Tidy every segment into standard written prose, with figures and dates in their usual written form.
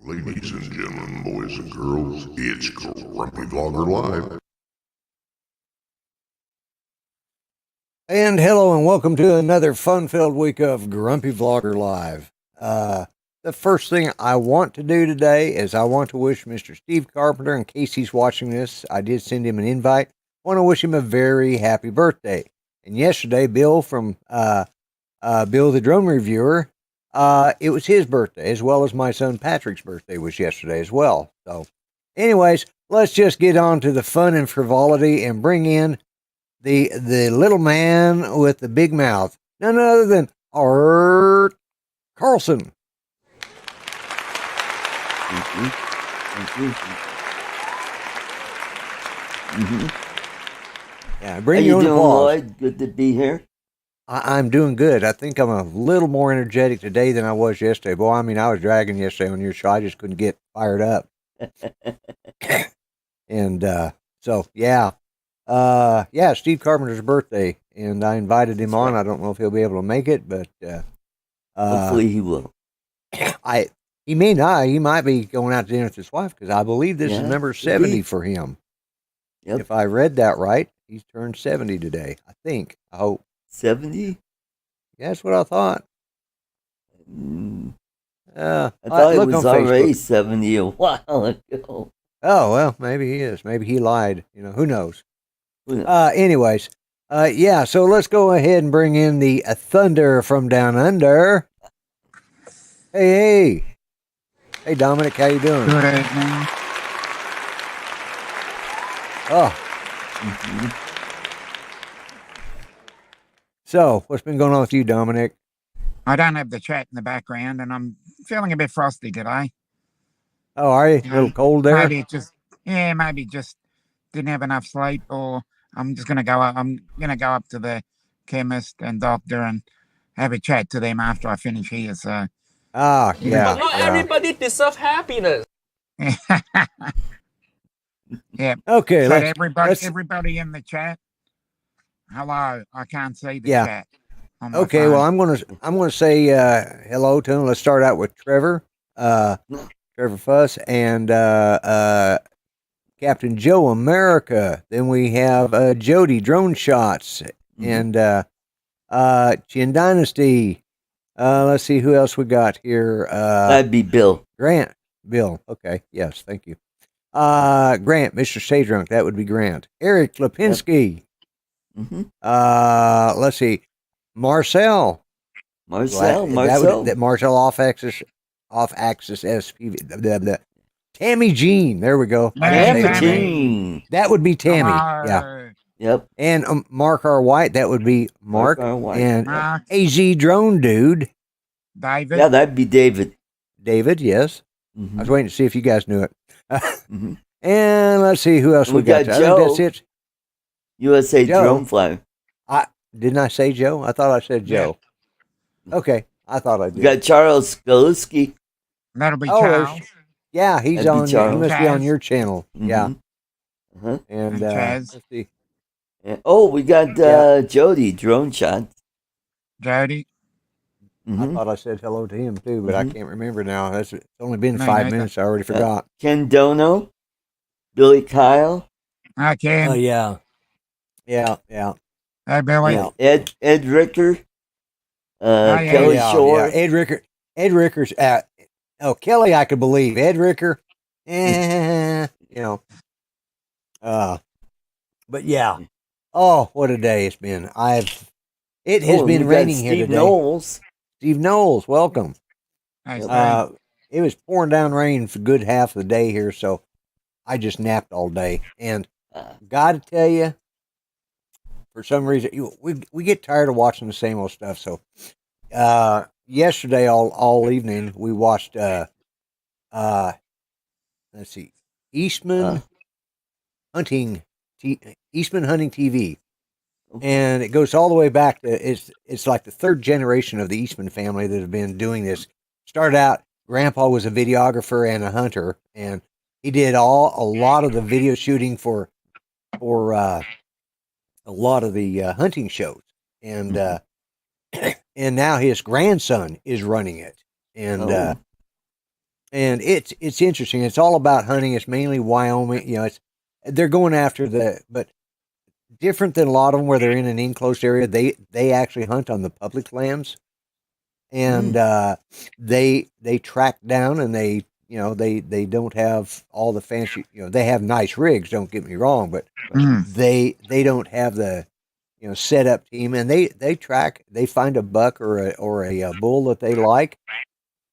Ladies and gentlemen, boys and girls, it's Grumpy Vlogger Live. And hello and welcome to another fun-filled week of Grumpy Vlogger Live. The first thing I want to do today is I want to wish Mr. Steve Carpenter, in case he's watching this, I did send him an invite. I want to wish him a very happy birthday. And yesterday, Bill from Bill the Drone Reviewer, it was his birthday, as well as my son Patrick's birthday was yesterday as well. So, anyways, let's just get on to the fun and frivolity and bring in the little man with the big mouth, none other than Art Carlson. Yeah, bring your own applause. Lloyd? Good to be here. I'm doing good. I think I'm a little more energetic today than I was yesterday. Boy, I mean, I was dragging yesterday on your show. I just couldn't get fired up. And so, yeah. Steve Carpenter's birthday, and I invited him on. I don't know if he'll be able to make it, but Hopefully he will. He may not. He might be going out to dinner with his wife, because I believe this is number 70 for him. Yep. If I read that right, he's turned 70 today. I think. I hope. 70? Yeah, that's what I thought. I thought it was already 70 a while ago. Oh, well, maybe he is. Maybe he lied. You know, who knows? Anyways, so let's go ahead and bring in the Thunder from Down Under. Hey, Dominic, how you doing? Good evening. Oh. So, what's been going on with you, Dominic? I don't have the chat in the background, and I'm feeling a bit frosty today. Oh, are you? A little cold there? Maybe just didn't have enough sleep, or I'm just gonna go up. I'm gonna go up to the chemist and doctor and have a chat to them after I finish here. So, yeah. But not everybody deserves happiness. Yeah. Okay. So everybody in the chat. Hello. I can't see the chat. Okay. Well, I'm gonna say hello to him. Let's start out with Trevor. Trevor Fuss and Captain Joe America. Then we have Jody Drone Shots and Chin Dynasty. Let's see who else we got here. That'd be Bill. Grant. Bill. Okay. Yes. Thank you. Grant. Mr. Stay Drunk. That would be Grant. Eric Lipinski. Let's see. Marcel. Marcel off axis SPV. Blah, blah. Tammy Jean. There we go. Tammy Jean. That would be Tammy. Yeah. Yep. And Mark R. White. That would be Mark. And AZ Drone Dude. David. Yeah, that'd be David. David, yes. I was waiting to see if you guys knew it. And let's see who else we got. Joe. I think that's it. USA Drone Flyer. Didn't I say Joe? I thought I said Joe. Yeah. Okay. I thought I did. We got Charles Skaluski. That'll be Charles. Yeah, he's on. He must be on your channel. Yeah. And let's see. We got Jody Drone Shot. Jody. I thought I said hello to him too, but I can't remember now. It's only been 5 minutes. I already forgot. Ken Dono. Billy Kyle. I can. Oh yeah. Yeah. Hey Billy. Ed Ricker. Kelly Shore. Yeah. Ed Ricker's Kelly, I could believe. Ed Ricker. But yeah. Oh, what a day it's been. It has been raining here today. Steve Knowles, welcome. Nice. It was pouring down rain for a good half of the day here, so I just napped all day. And gotta tell you, for some reason, we get tired of watching the same old stuff. So yesterday, all evening, we watched let's see, Eastman Hunting TV, and it goes all the way back to it's like the third generation of the Eastman family that have been doing this. Started out, Grandpa was a videographer and a hunter, and he did a lot of the video shooting for a lot of the hunting shows, and and now his grandson is running it, and and it's interesting. It's all about hunting. It's mainly Wyoming. They're going after but different than a lot of them where they're in an enclosed area. They actually hunt on the public lands, and they track down, and they don't have all the fancy. They have nice rigs. Don't get me wrong, but they don't have the set up team, and they track. They find a buck or a bull that they like,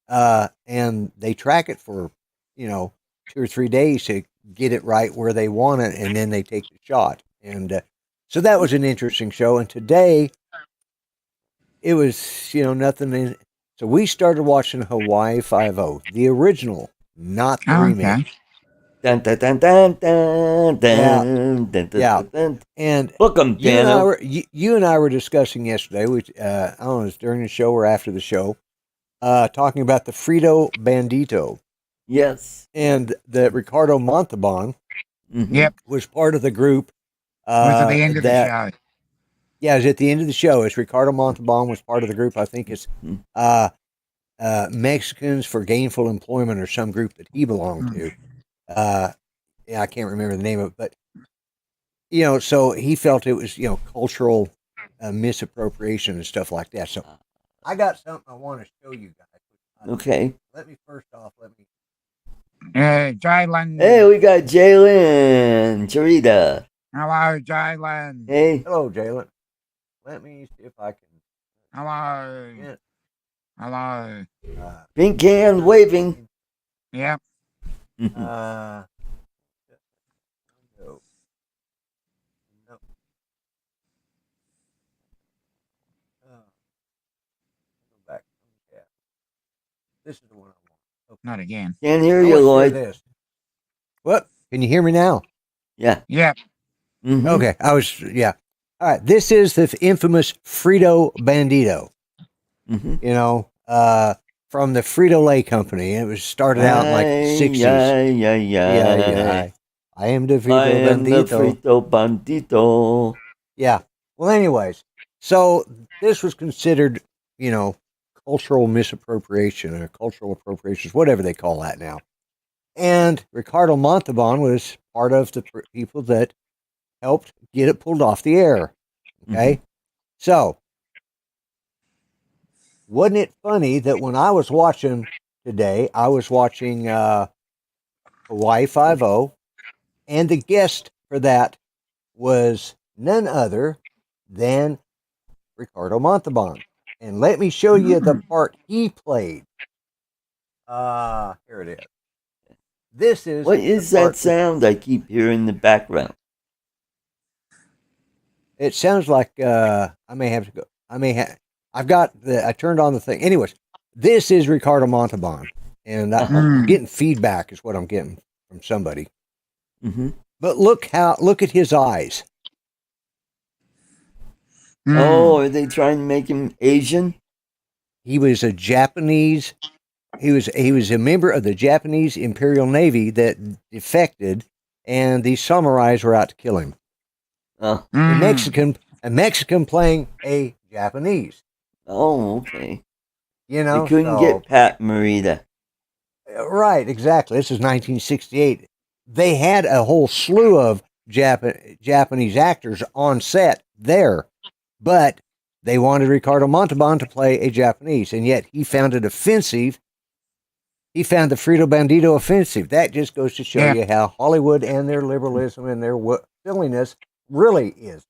and they track it for 2 or 3 days to get it right where they want it, and then they take the shot. And so that was an interesting show. And today it was nothing. So we started watching Hawaii 5-0, the original, not the remake. Dun, dun, dun, dun, dun, dun, dun, Yeah. dun. And Book 'em, Dano. you and I were discussing yesterday, which I don't know, it was during the show or after the show, talking about the Frito Bandito. Yes. And that Ricardo Montalban Yep. was part of the group. Was at the end of the show. Yeah, it was at the end of the show. It's Ricardo Montalban was part of the group. I think it's Mexicans for Gainful Employment or some group that he belonged to. I can't remember the name of it, but so he felt it was cultural misappropriation and stuff like that. So I got something I want to show you guys. Okay. Let me Jalen. Hey, we got Jalen Charita. Hello, Jalen. Hey. Hello, Jalen. Let me see if I can. Hello. Yeah. Hello. Pink hand waving. Yep. No. Go back. Yeah. This is the one I want. Not again. Can't hear I you, wanna share Lloyd. this. What? Can you hear me now? Yeah. Yep. Mhm. Okay. Yeah. All right. This is the infamous Frito Bandito. Mhm. From the Frito-Lay company. It was started out in like the 60s. Yeah. I am the I Frito am the Bandito. Frito Bandito. Yeah. Well, anyways, so this was considered, cultural misappropriation or cultural appropriations, whatever they call that now. And Ricardo Montalban was part of the people that helped get it pulled off the air. Okay. So, wasn't it funny that when I was watching today, I was watching Hawaii 5-0, and the guest for that was none other than Ricardo Montalban. And let me show you the part he played. Here it is. This is What is that sound I keep hearing in the background? It sounds like I may have to go. I turned on the thing. Anyways, this is Ricardo Montalban, and I'm getting feedback is what I'm getting from somebody. But look at his eyes. Oh, are they trying to make him Asian? He was a Japanese. He was a member of the Japanese Imperial Navy that defected, and these samurais were out to kill him. Oh. A Mexican playing a Japanese. Oh, okay. They couldn't get Pat Morita. Right, exactly. This is 1968. They had a whole slew of Japanese actors on set there, but they wanted Ricardo Montalban to play a Japanese, and yet he found it offensive. He found the Frito Bandito offensive. That just goes to show you how Hollywood and their liberalism and their silliness really is.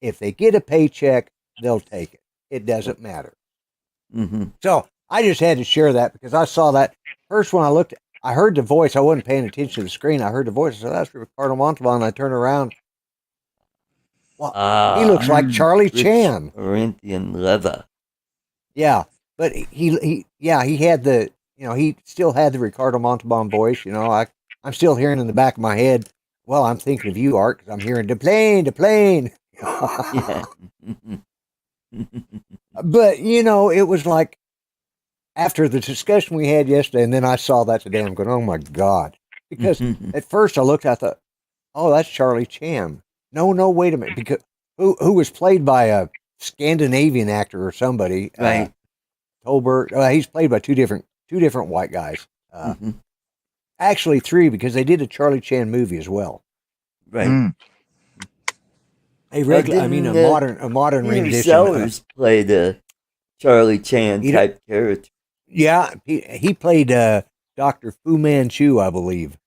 If they get a paycheck, they'll take it. It doesn't matter. So I just had to share that because I saw that first when I heard the voice. I wasn't paying attention to the screen. I heard the voice. I said, that's Ricardo Montalban. I turned around. Well, he looks like Charlie Chan. Corinthian leather. Yeah, but he had the, he still had the Ricardo Montalban voice. I'm still hearing in the back of my head. Well, I'm thinking of you, Art, because I'm hearing the plane. Yeah. But, it was like after the discussion we had yesterday, and then I saw that today, I'm going, oh my God. Because at first I looked, I thought, oh, that's Charlie Chan. No, wait a minute. Because who was played by a Scandinavian actor or somebody. Right. Tolbert. He's played by two different white guys. Actually, 3 because they did a Charlie Chan movie as well. Right. Mm. A modern Peter rendition. Sellers played a Charlie Chan type character. Yeah, he played Dr. Fu Manchu, I believe.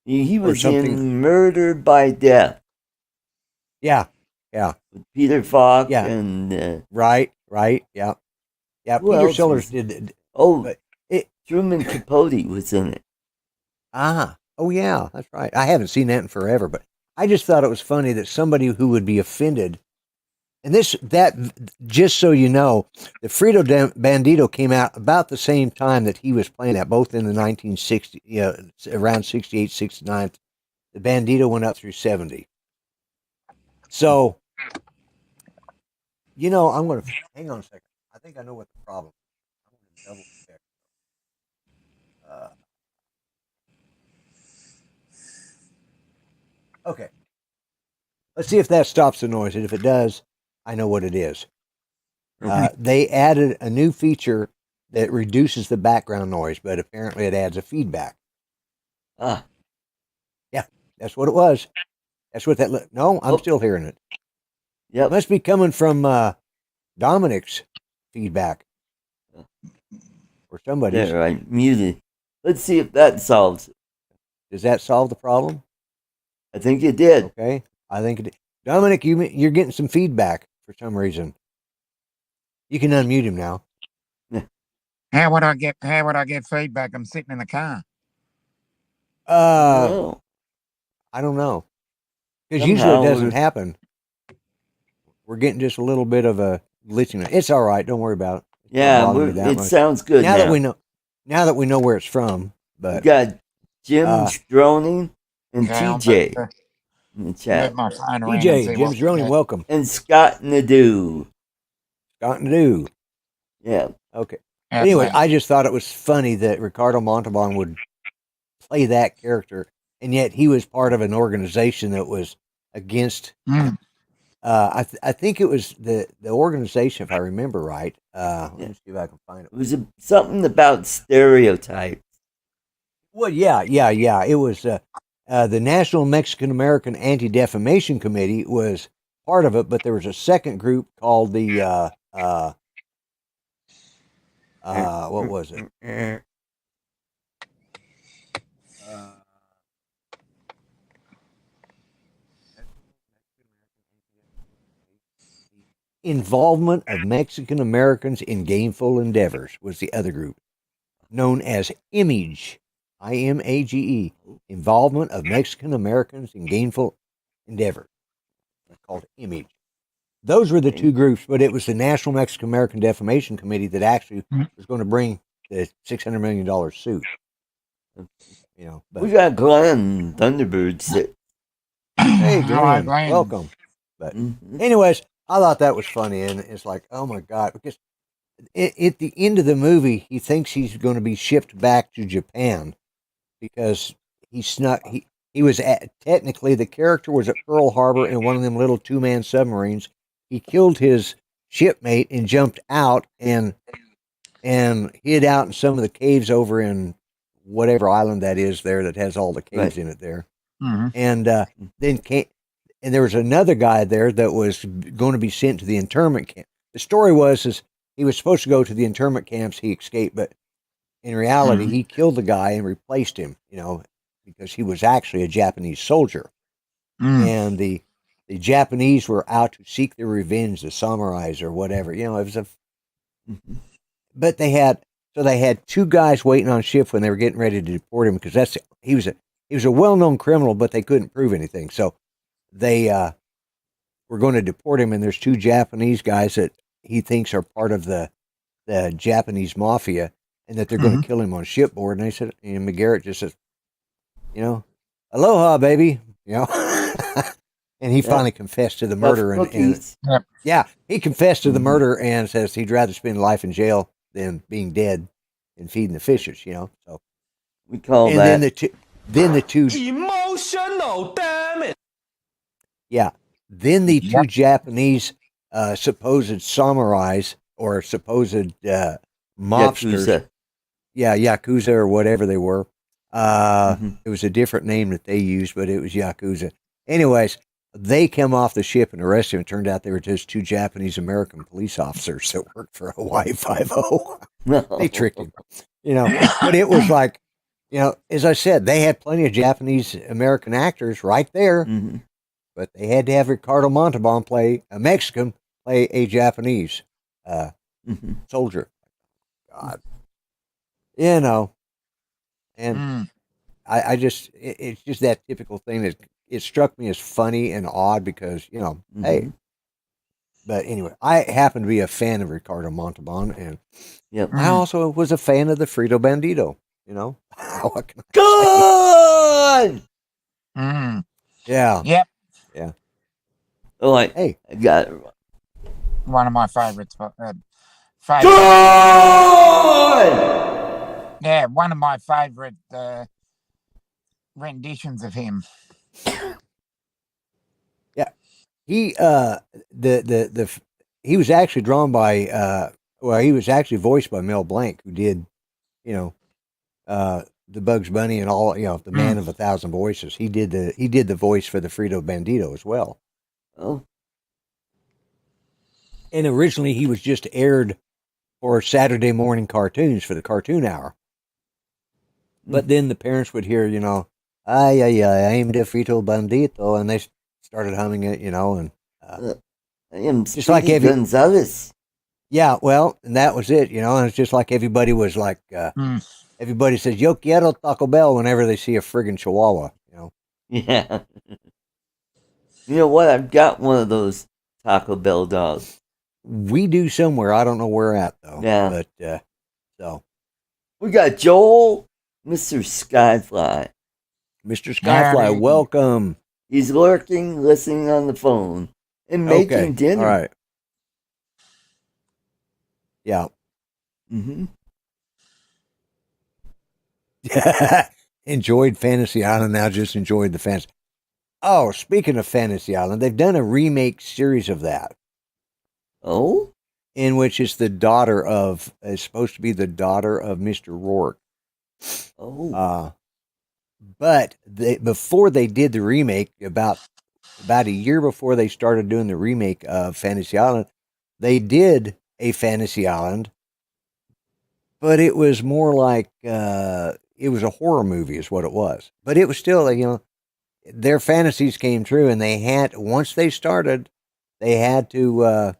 He was in Murder by Death. Yeah. With Peter Falk Yeah. and... Right, yeah. Yeah, Peter Sellers did... Truman Capote was in it. Oh yeah, that's right. I haven't seen that in forever, but I just thought it was funny that somebody who would be offended... And just so you know, the Frito Bandito came out about the same time that he was playing that, both in the 1960s, around 68, 69. The Bandito went up through 70. So, I'm going to, hang on a second. I think I know what the problem is. I'm going to double check. Okay. Let's see if that stops the noise. And if it does, I know what it is. They added a new feature that reduces the background noise, but apparently it adds a feedback. Yeah, that's what it was. That's what that. No, I'm still hearing it. Yeah, it must be coming from Dominic's feedback or somebody's. Yeah, right. Muted. Let's see if that solves it. Does that solve the problem? I think it did. Okay, I think it did. Dominic, you're getting some feedback for some reason. You can unmute him now. How would I get feedback? I'm sitting in the car. I don't know. Because usually it doesn't happen. We're getting just a little bit of a glitching. It's all right. Don't worry about it. Yeah, it sounds good now. Now that we know where it's from. But we got Jim's droning and TJ in the chat. TJ, Jim's droning, welcome. And Scott Nadeau. Yeah. Okay. Anyway, I just thought it was funny that Ricardo Montalban would play that character, and yet he was part of an organization that was against. I think it was the organization, if I remember right. Let me see if I can find it. It was something about stereotypes. Well, yeah. It was the National Mexican American Anti-Defamation Committee was part of it, but there was a second group called the what was it? Involvement of Mexican Americans in Gainful Endeavors was the other group, known as IMAGE, IMAGE, Involvement of Mexican Americans in Gainful Endeavor. It's called IMAGE. Those were the two groups, but it was the National Mexican American Defamation Committee that actually was going to bring the $600 million suit. But, we got Glenn Thunderbird. Hey, Glenn, welcome. But anyways, I thought that was funny, and it's like, oh my God, because at the end of the movie, he thinks he's going to be shipped back to Japan because he snuck. He was technically the character was at Pearl Harbor in one of them little 2-man submarines. He killed his shipmate and jumped out and hid out in some of the caves over in whatever island that is there that has all the caves in it there. And and there was another guy there that was going to be sent to the internment camp. The story is he was supposed to go to the internment camps. He escaped, but in reality, he killed the guy and replaced him, because he was actually a Japanese soldier. And the Japanese were out to seek their revenge, the samurais or whatever. It was but they had 2 guys waiting on ship when they were getting ready to deport him because he was a well-known criminal, but they couldn't prove anything. So they were going to deport him, and there's 2 Japanese guys that he thinks are part of the Japanese mafia, and that they're going to kill him on shipboard. And they said, and McGarrett just says, aloha, baby, and he finally confessed to the murder. He confessed to the murder and says he'd rather spend life in jail than being dead and feeding the fishes. So we call that. Then the two emotional, damn it. Yeah. Then the 2 Japanese supposed samurais or supposed mobsters. Yakuza or whatever they were. Mhm. It was a different name that they used, but it was Yakuza. Anyways, they came off the ship and arrested him. It turned out they were just two Japanese American police officers that worked for Hawaii Five-0. They tricked him, But it was like, as I said, they had plenty of Japanese American actors right there, Mhm. but they had to have Ricardo Montalban play a Mexican, play a Japanese Mhm. soldier. God, and I just, it's just that typical thing that it struck me as funny and odd because, hey, Mhm. but anyway, I happen to be a fan of Ricardo Montalban, and Yep. I also was a fan of the Frito Bandito, What can I Good. Mm. say? Yeah. Yep. Yeah. Oh, I Hey, got it. One of my favorites. Good. Yeah, one of my favorite renditions of him. yeah. He he was actually drawn by he was actually voiced by Mel Blanc, who did, the Bugs Bunny and all, the Man of a Thousand Voices. He did the voice for the Frito Bandito as well. Oh. And originally he was just aired for Saturday morning cartoons for the Cartoon Hour. But then the parents would hear, ay, I'm the Frito Bandito, and they started humming it, and I am just like Speedy Gonzalez. yeah, well, and that was it, and it's just like everybody was like, everybody says, Yo quiero Taco Bell whenever they see a friggin' Chihuahua, Yeah. You know what? I've got one of those Taco Bell dogs. We do somewhere. I don't know where at, though. Yeah. But, so. We got Joel, Mr. Skyfly. Mr. Skyfly, welcome. He's lurking, listening on the phone, and making dinner. All right. Yeah. Mm-hmm. Enjoyed Fantasy Island, now just enjoyed the fantasy. Oh, speaking of Fantasy Island, they've done a remake series of that. Oh? In which it's supposed to be the daughter of Mr. Rourke. Oh. But before they did the remake, about a year before they started doing the remake of Fantasy Island, they did a Fantasy Island, but it was more like it was a horror movie is what it was. But it was still, their fantasies came true, and once they started, they had to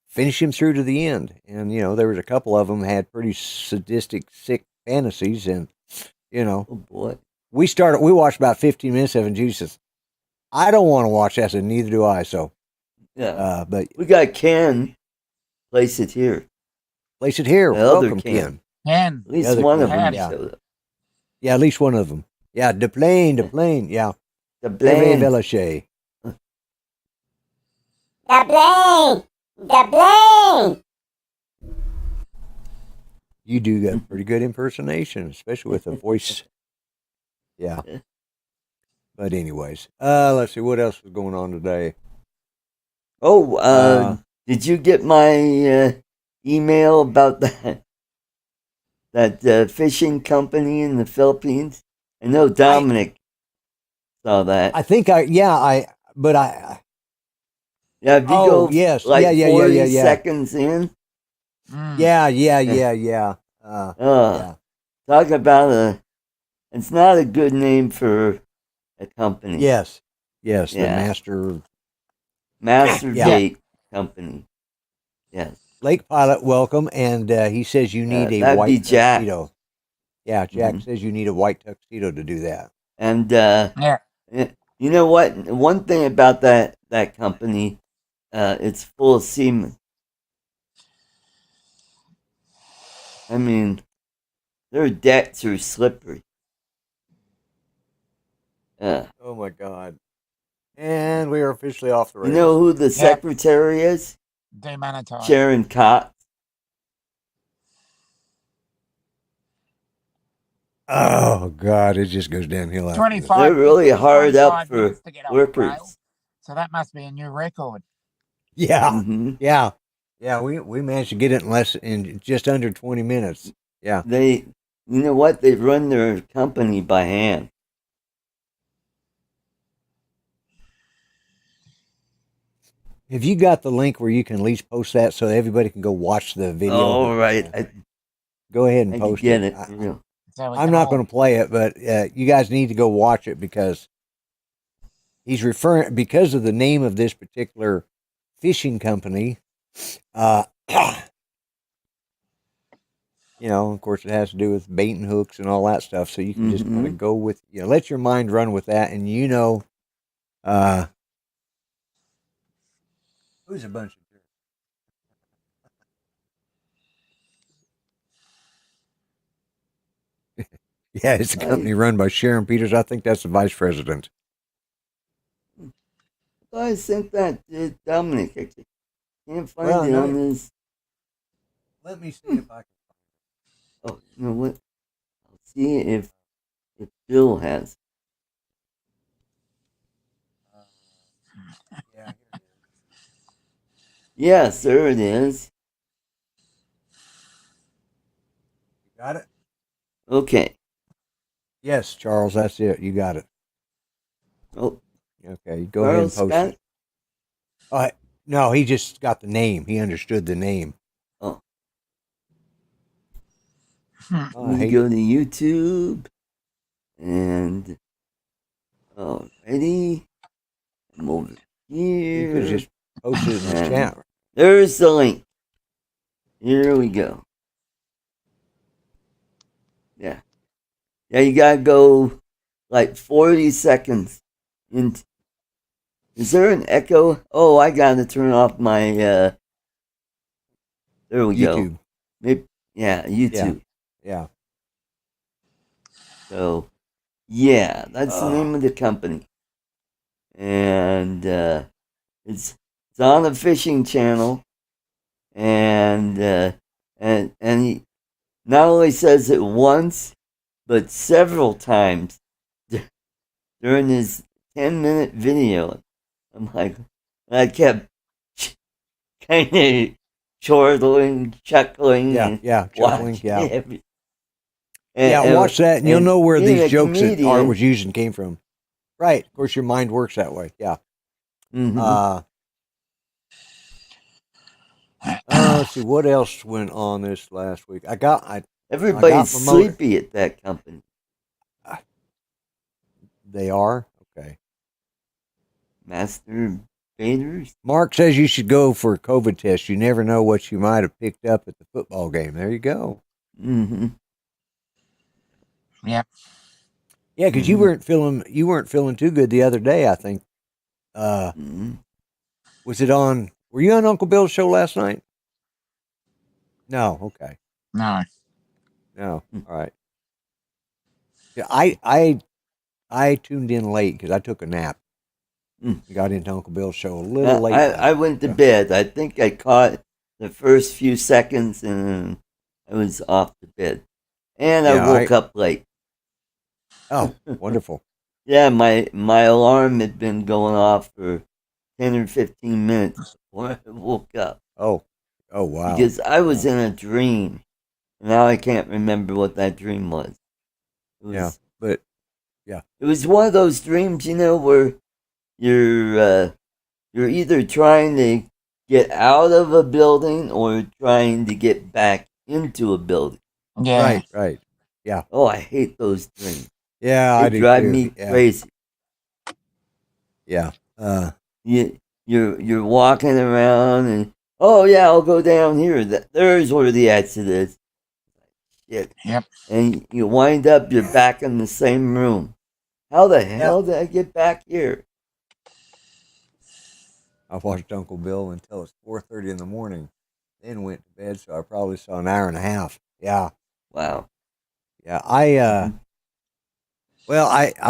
finish him through to the end. And, there was a couple of them had pretty sadistic, sick fantasies, and, Oh, boy. we watched about 15 minutes of it, and Judy says, I don't want to watch that, and neither do I, so. Yeah. But we got Ken. Place it here. Place it here. Welcome, Ken. Ken. At least one of them yeah. showed up. Yeah, at least one of them. Yeah, the plane, yeah. The plane. Velache. The plane. You do a pretty good impersonation, especially with a voice. Yeah. But anyways, let's see what else was going on today. Oh, did you get my email about that fishing company in the Philippines? I know Dominic saw that. I think Yeah, if you go yes. 40 seconds in. Yeah. Yeah. Talk about it's not a good name for a company. Yes. The Master Bait Company. Yes. Lake Pilot, welcome. And he says you need a white tuxedo. Yeah, Jack says you need a white tuxedo to do that. And you know what? One thing about that company, it's full of semen. I mean, their decks are slippery. Oh my God. And we are officially off the rails. You know who the secretary is? Demonetized. Sharon Cox. Oh God, it just goes downhill after 25. They're really hard up for workers. workers. So that must be a new record. Yeah. Mm-hmm. Yeah. Yeah, we managed to get it in just under 20 minutes. Yeah. You know what? They run their company by hand. Have you got the link where you can at least post that so everybody can go watch the video? Oh, right. Go ahead and I post get it. it. So we I'm can not all- going to play it, but you guys need to go watch it because he's referring, because of the name of this particular fishing company. You know, of course, it has to do with bait and hooks and all that stuff. So you can just kind of go with, let your mind run with that. And who's a bunch of jerks? Yeah, it's a company run by Sharon Peters. I think that's the vice president. I sent that to Dominic. I can't find it on this. Let me see if I can. Oh, you know what? I'll see if Bill has. Yeah, here it is. Yes, there it is. You got it? Okay. Yes, Charles, that's it. You got it. Oh, Okay, go ahead and Carl post it. No, he just got the name. He understood the name. Oh. I Go to YouTube and alrighty. I'm over here. You could have just posted it in the And chat. there's the link. Here we go. Yeah. Yeah, you gotta go like 40 seconds into. Is there an echo? Oh, I gotta turn off my there we go. YouTube. Maybe, yeah, YouTube. Yeah. So yeah, that's the name of the company. And it's on a fishing channel. And he not only says it once, but several times during his 10-minute video. I'm like, I kept kind of chortling, chuckling. Yeah, chuckling, yeah. And watch that, and you'll know where these jokes that comedian, Art was using came from. Right. Of course, your mind works that way. Yeah. Let's see what else went on this last week. everybody's sleepy at that company. They are? Okay. Master baiters. Mark says you should go for a COVID test. You never know what you might have picked up at the football game. There you go. Mm-hmm. Yep. Yeah, because you weren't feeling too good the other day, I think. Was it on? Were you on Uncle Bill's show last night? No. Okay. No. All right. Yeah, I tuned in late because I took a nap. Got into Uncle Bill's show a little late. I went to bed. I think I caught the first few seconds and I was off to bed. And I woke up late. Oh, wonderful. Yeah, my alarm had been going off for 10 or 15 minutes before I woke up. Oh, wow. Because I was in a dream. Now I can't remember what that dream was. It was one of those dreams, where you're either trying to get out of a building or trying to get back into a building. Yeah. Right. Yeah. Oh, I hate those dreams. Yeah, They I do drive too. me crazy. Yeah. You're walking around and I'll go down here. There's where the exit is. Shit. Yep. And you wind up, you're back in the same room. How the hell did I get back here? I watched Uncle Bill until it's 4:30 in the morning, then went to bed. So I probably saw an hour and a half. Yeah. Wow. Yeah. I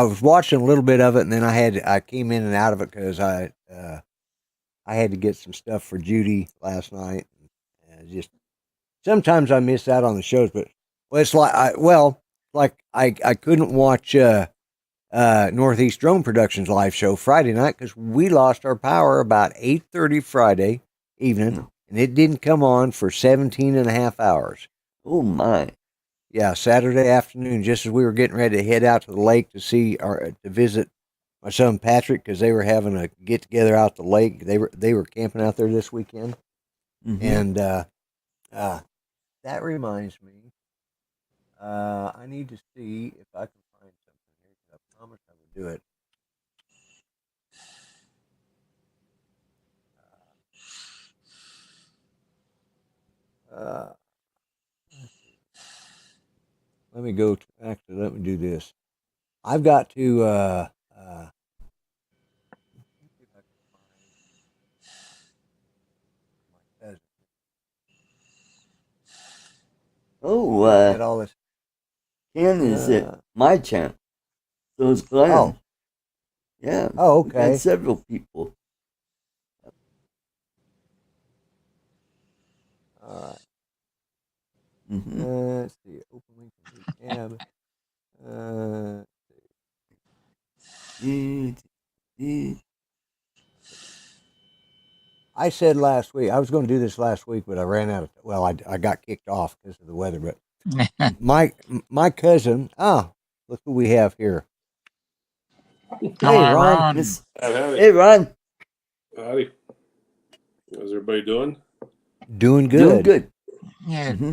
was watching a little bit of it, and then I came in and out of it because I had to get some stuff for Judy last night. And just sometimes I miss out on the shows, but it's like I couldn't watch Northeast Drone Productions live show Friday night because we lost our power about 8:30 Friday evening, and it didn't come on for 17 and a half hours. Oh, my. Yeah, Saturday afternoon, just as we were getting ready to head out to the lake to visit my son Patrick, because they were having a get together out at the lake. They were camping out there this weekend, and that reminds me, I need to see if I can find something here. 'Cause I promised I would do it. Let me go. Actually, let me do this. I've got to. Oh, Get all this. Ken is at my channel. So is Glenn. Oh. Yeah. Oh, we've okay. had several people. All right. Mm-hmm. Let's see. Open link in tab. I said last week I was going to do this last week, but I ran out of. Well, I got kicked off because of the weather. But my cousin. Look who we have here. Hello, Hey, Ron. Miss- Howdy. Hey, Ron. Howdy. How's everybody doing? Doing good. Doing good. Yeah, Mm-hmm.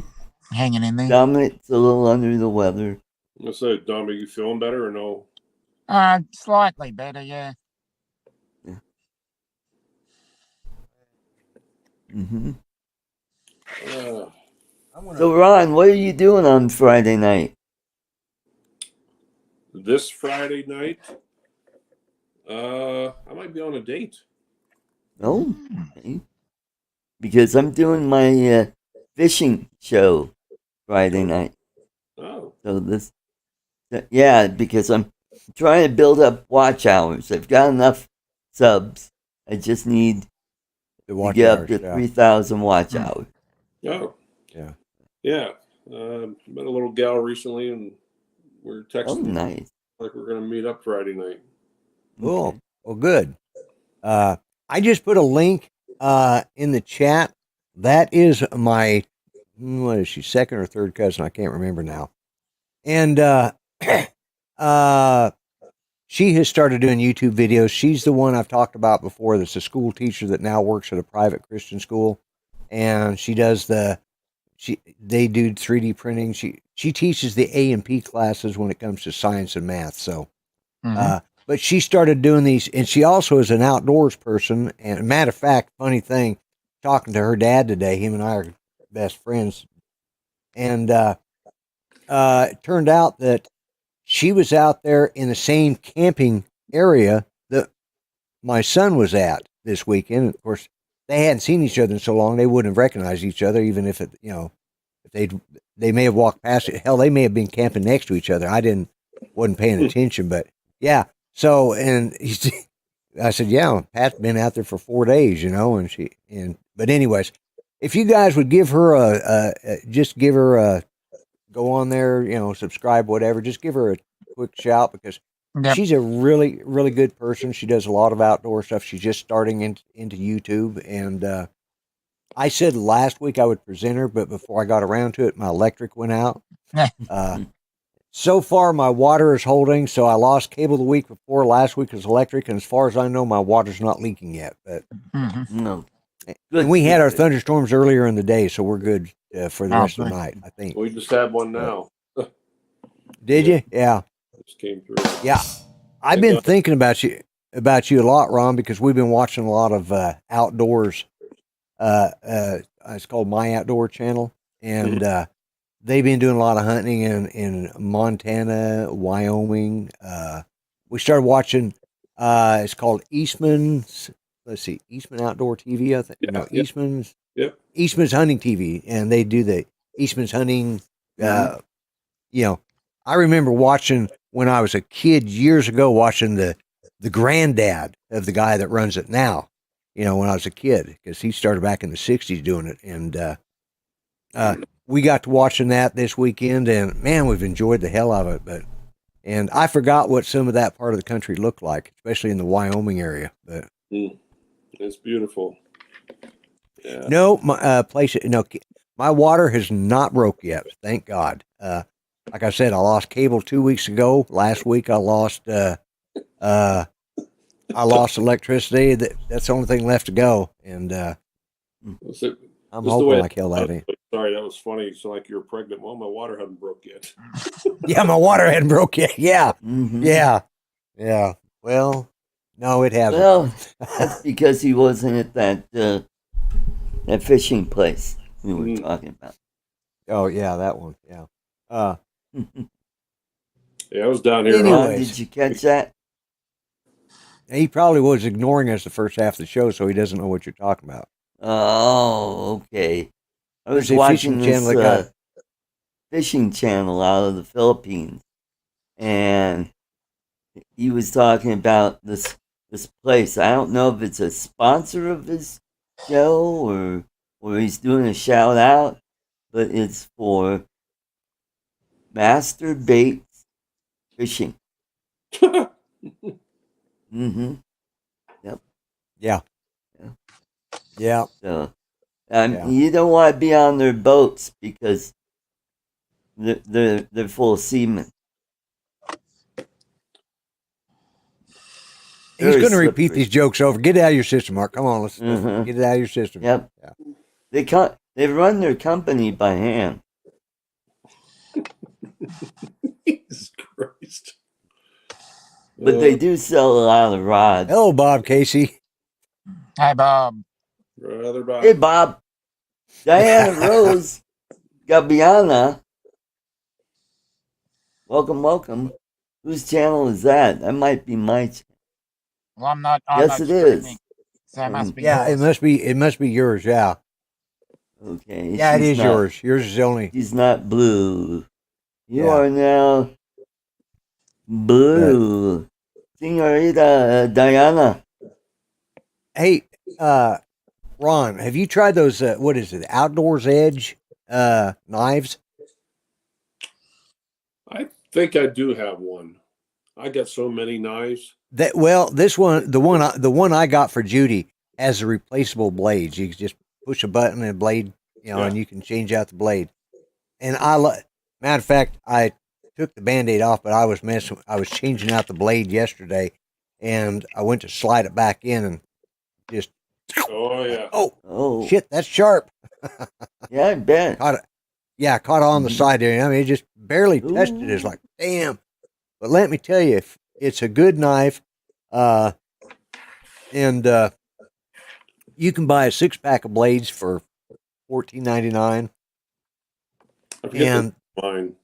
hanging in there. Dominic's a little under the weather. I said, Dominic, you feeling better or no? Slightly better, yeah. Mm-hmm. Uh, So, Ron, what are you doing on Friday night? this Friday night, I might be on a date. Oh, okay. Because I'm doing my fishing show Friday night. Oh, So yeah, because I'm trying to build up watch hours. I've got enough subs. I just need to get up to 3,000 watch hours. oh, Yeah. yeah. Met a little gal recently, and we're texting. Oh, nice. Like we're gonna meet up Friday night. Cool. Okay. Well, good. I just put a link in the chat. That is my what is she, second or third cousin? I can't remember now. And she has started doing YouTube videos. She's the one I've talked about before. That's a school teacher that now works at a private Christian school, and she does they do 3D printing. She teaches the A&P classes when it comes to science and math. So, but she started doing these, and she also is an outdoors person. And matter of fact, funny thing, talking to her dad today, him and I are best friends, and it turned out that she was out there in the same camping area that my son was at this weekend. Of course, they hadn't seen each other in so long; they wouldn't have recognized each other, even if if they may have walked past it. Hell, they may have been camping next to each other. I wasn't paying attention, but yeah. So, and I said, yeah, Pat's been out there for 4 days, but anyways, if you guys would give her just give her a, go on there, subscribe, whatever, just give her a quick shout because she's a really, really good person. She does a lot of outdoor stuff. She's just starting into YouTube. And I said last week I would present her, but before I got around to it, my electric went out. So far, my water is holding. So I lost cable the week before. Last week was electric. And as far as I know, my water's not leaking yet. But No. And we had our thunderstorms earlier in the day, so we're good for the rest of the night, I think. We just had one now. Did you? Yeah. Just came through. Yeah. I've been thinking about you a lot, Ron, because we've been watching a lot of outdoors. It's called My Outdoor Channel, and they've been doing a lot of hunting in Montana, Wyoming. We started watching. It's called Eastman's. Let's see, Eastman Outdoor TV. I think Eastman's. Yep. Eastman's Hunting TV, and they do the Eastman's Hunting. I remember watching when I was a kid years ago, watching the granddad of the guy that runs it now. When I was a kid, because he started back in the '60s doing it, and we got to watching that this weekend, and man, we've enjoyed the hell out of it. And I forgot what some of that part of the country looked like, especially in the Wyoming area. But it's beautiful. Yeah. No, my my water has not broke yet. Thank God. Like I said, I lost cable 2 weeks ago. Last week I lost electricity. That's the only thing left to go, and I'm hoping like hell that ain't. Sorry, that was funny. So like you're pregnant. Well, my water hadn't broke yet. Yeah, my water hadn't broke yet. Yeah, Mm-hmm. yeah. Well, no, it hasn't. Well, that's because he wasn't at that fishing place we were talking about. Oh yeah, that one. Yeah. Yeah, I was down here. Anyways. Did you catch that? He probably was ignoring us the first half of the show, so he doesn't know what you're talking about. Oh, okay. I was There's a watching fishing channel that fishing channel out of the Philippines, and he was talking about this place. I don't know if it's a sponsor of his show or he's doing a shout out, but it's for Master Baits Fishing. Mm-hmm. Yep. Yeah. So, you don't want to be on their boats because they're full of semen. He's going to repeat these jokes over. Get it out of your system, Mark. Come on, let's get it out of your system. Yep. Yeah. They run their company by hand. Jesus Christ. But they do sell a lot of rods. Hello, Bob Casey. Hi, Bob. Brother Bob. Hey, Bob. Diana Rose Gabiana. Welcome. Whose channel is that? That might be my channel. Well, I'm not. Yes, it is. So it must be. Yeah, yours. it must be yours. Yeah. Okay. Yeah, it is yours. Yours is only. She's not blue. You are now blue. Senorita Diana. Hey, Ron, have you tried those? What is it? Outdoors Edge knives? I think I do have one. I got so many knives. This one, the one I got for Judy has a replaceable blades. You can just push a button and a blade, and you can change out the blade. And matter of fact, I took the Band-Aid off, but I was changing out the blade yesterday, and I went to slide it back in and just. Oh yeah. Oh shit, that's sharp. Yeah, I bet. Caught it on the side there. I mean, it just barely touched it. It's like, damn. But let me tell you, it's a good knife. And you can buy a 6-pack of blades for $14.99. I forget mine,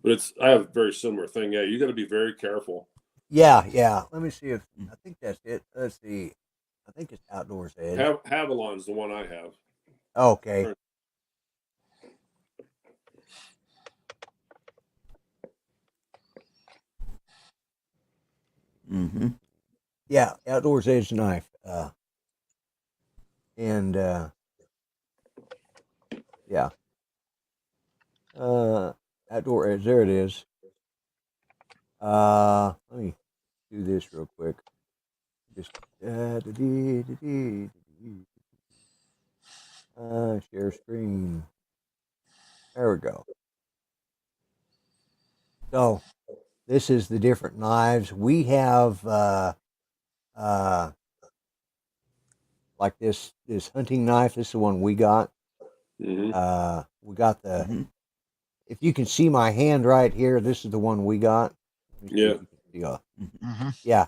but I have a very similar thing. Yeah, you got to be very careful. Yeah. Let me see if I think that's it. Let's see. I think it's Outdoors Edge. Havilon's the one I have. Okay. Mm-hmm. Yeah, Outdoors Edge knife. Outdoor Edge. There it is. Let me do this real quick. Just share screen. There we go. So this is the different knives we have. Like this hunting knife. This is the one we got. Mm-hmm. We got the. Mm-hmm. If you can see my hand right here, this is the one we got. Yeah. Mm-hmm. Yeah.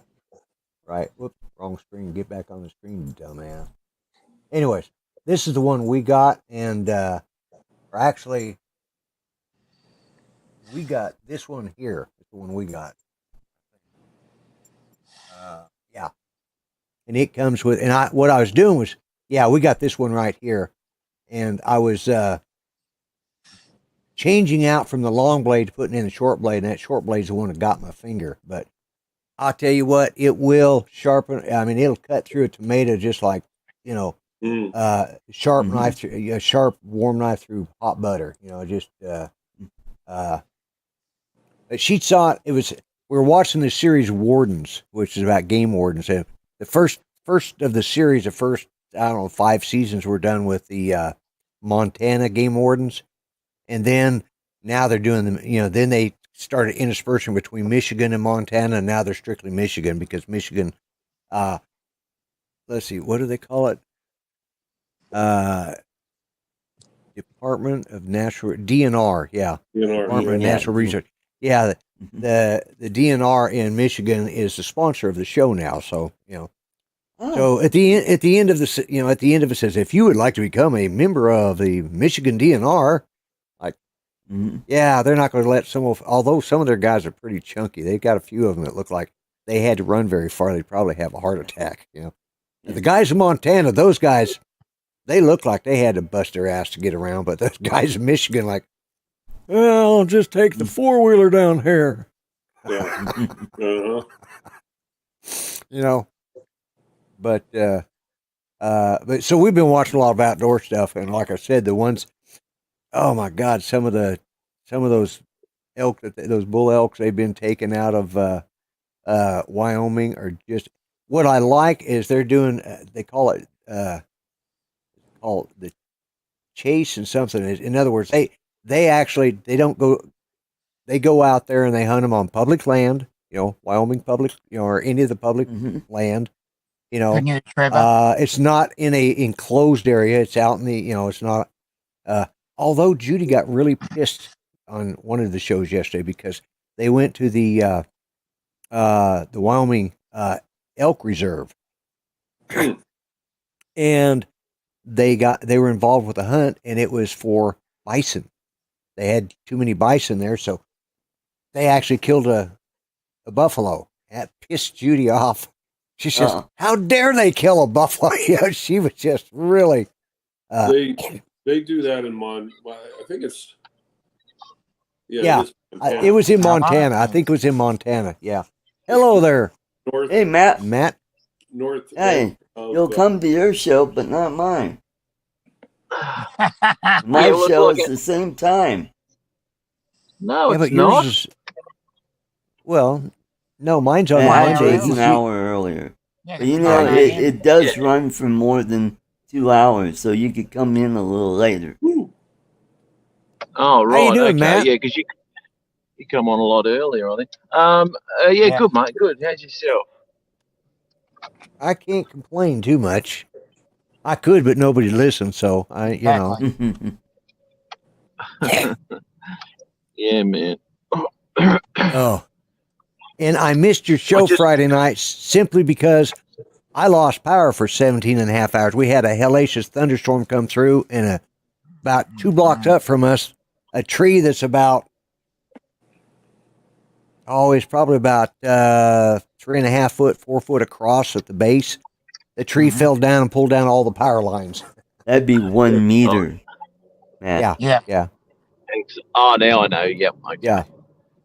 Right. Whoops. Wrong screen. Get back on the screen, dumbass. Anyways, this is the one we got, and actually, we got this one here. It's the one we got. Yeah. And it comes with, and what I was doing was, we got this one right here, and I was changing out from the long blade to putting in the short blade, and that short blade's the one that got my finger. But I'll tell you what, it will sharpen. I mean, it'll cut through a tomato just like, sharp knife, through, sharp warm knife through hot butter. But she saw it was. We were watching the series Wardens, which is about game wardens. The first of the series, the first I don't know, 5 seasons were done with the Montana game wardens, and then now they're doing them. Then they started interspersing between Michigan and Montana, and now they're strictly Michigan because Michigan. Let's see, what do they call it? Department of Natural DNR, yeah. Department of Natural Research. Yeah, the DNR in Michigan is the sponsor of the show now. So so at the end of it says, if you would like to become a member of the Michigan DNR, yeah, they're not going to let although some of their guys are pretty chunky. They've got a few of them that look like they had to run very far. They'd probably have a heart attack. The guys in Montana, those guys, they look like they had to bust their ass to get around, but those guys in Michigan, like, well, I'll just take the 4-wheeler down here. Yeah. But so we've been watching a lot of outdoor stuff, and like I said, the ones, oh my God, some of those elk, those bull elks they've been taken out of Wyoming are just. What I like is they're doing. They call it the chase and something. In other words, they don't go. They go out there and they hunt them on public land. Wyoming public, or any of the public land. It's not in a enclosed area. It's out in the. It's not. Although Judy got really pissed on one of the shows yesterday because they went to the Wyoming elk reserve, and they were involved with a hunt, and it was for bison. They had too many bison there, so they actually killed a buffalo. That pissed Judy off. She says, "How dare they kill a buffalo?" She was just really. They do that in I think it's. Yeah, it was in Montana. I think it was in Montana. Yeah. Hello there. Hey, Matt. North. Hey, you'll come to your show, but not mine. My show is the same time. No, it's not. No, mine's on Monday. It's an hour earlier. Yeah, but it does run for more than 2 hours, so you could come in a little later. Oh, right. How you doing, Matt? Yeah, because you come on a lot earlier, I think. Yeah, good, mate. Good. How's yourself? I can't complain too much. I could, but nobody listens, so Yeah, man. Oh. And I missed your show Friday night simply because I lost power for 17 and a half hours. We had a hellacious thunderstorm come through, and about 2 blocks up from us, a tree that's it's probably about 3.5 foot, 4 foot across at the base. The tree fell down and pulled down all the power lines. That'd be 1 meter. Yeah. Thanks. Oh, now I know. Yep. Okay.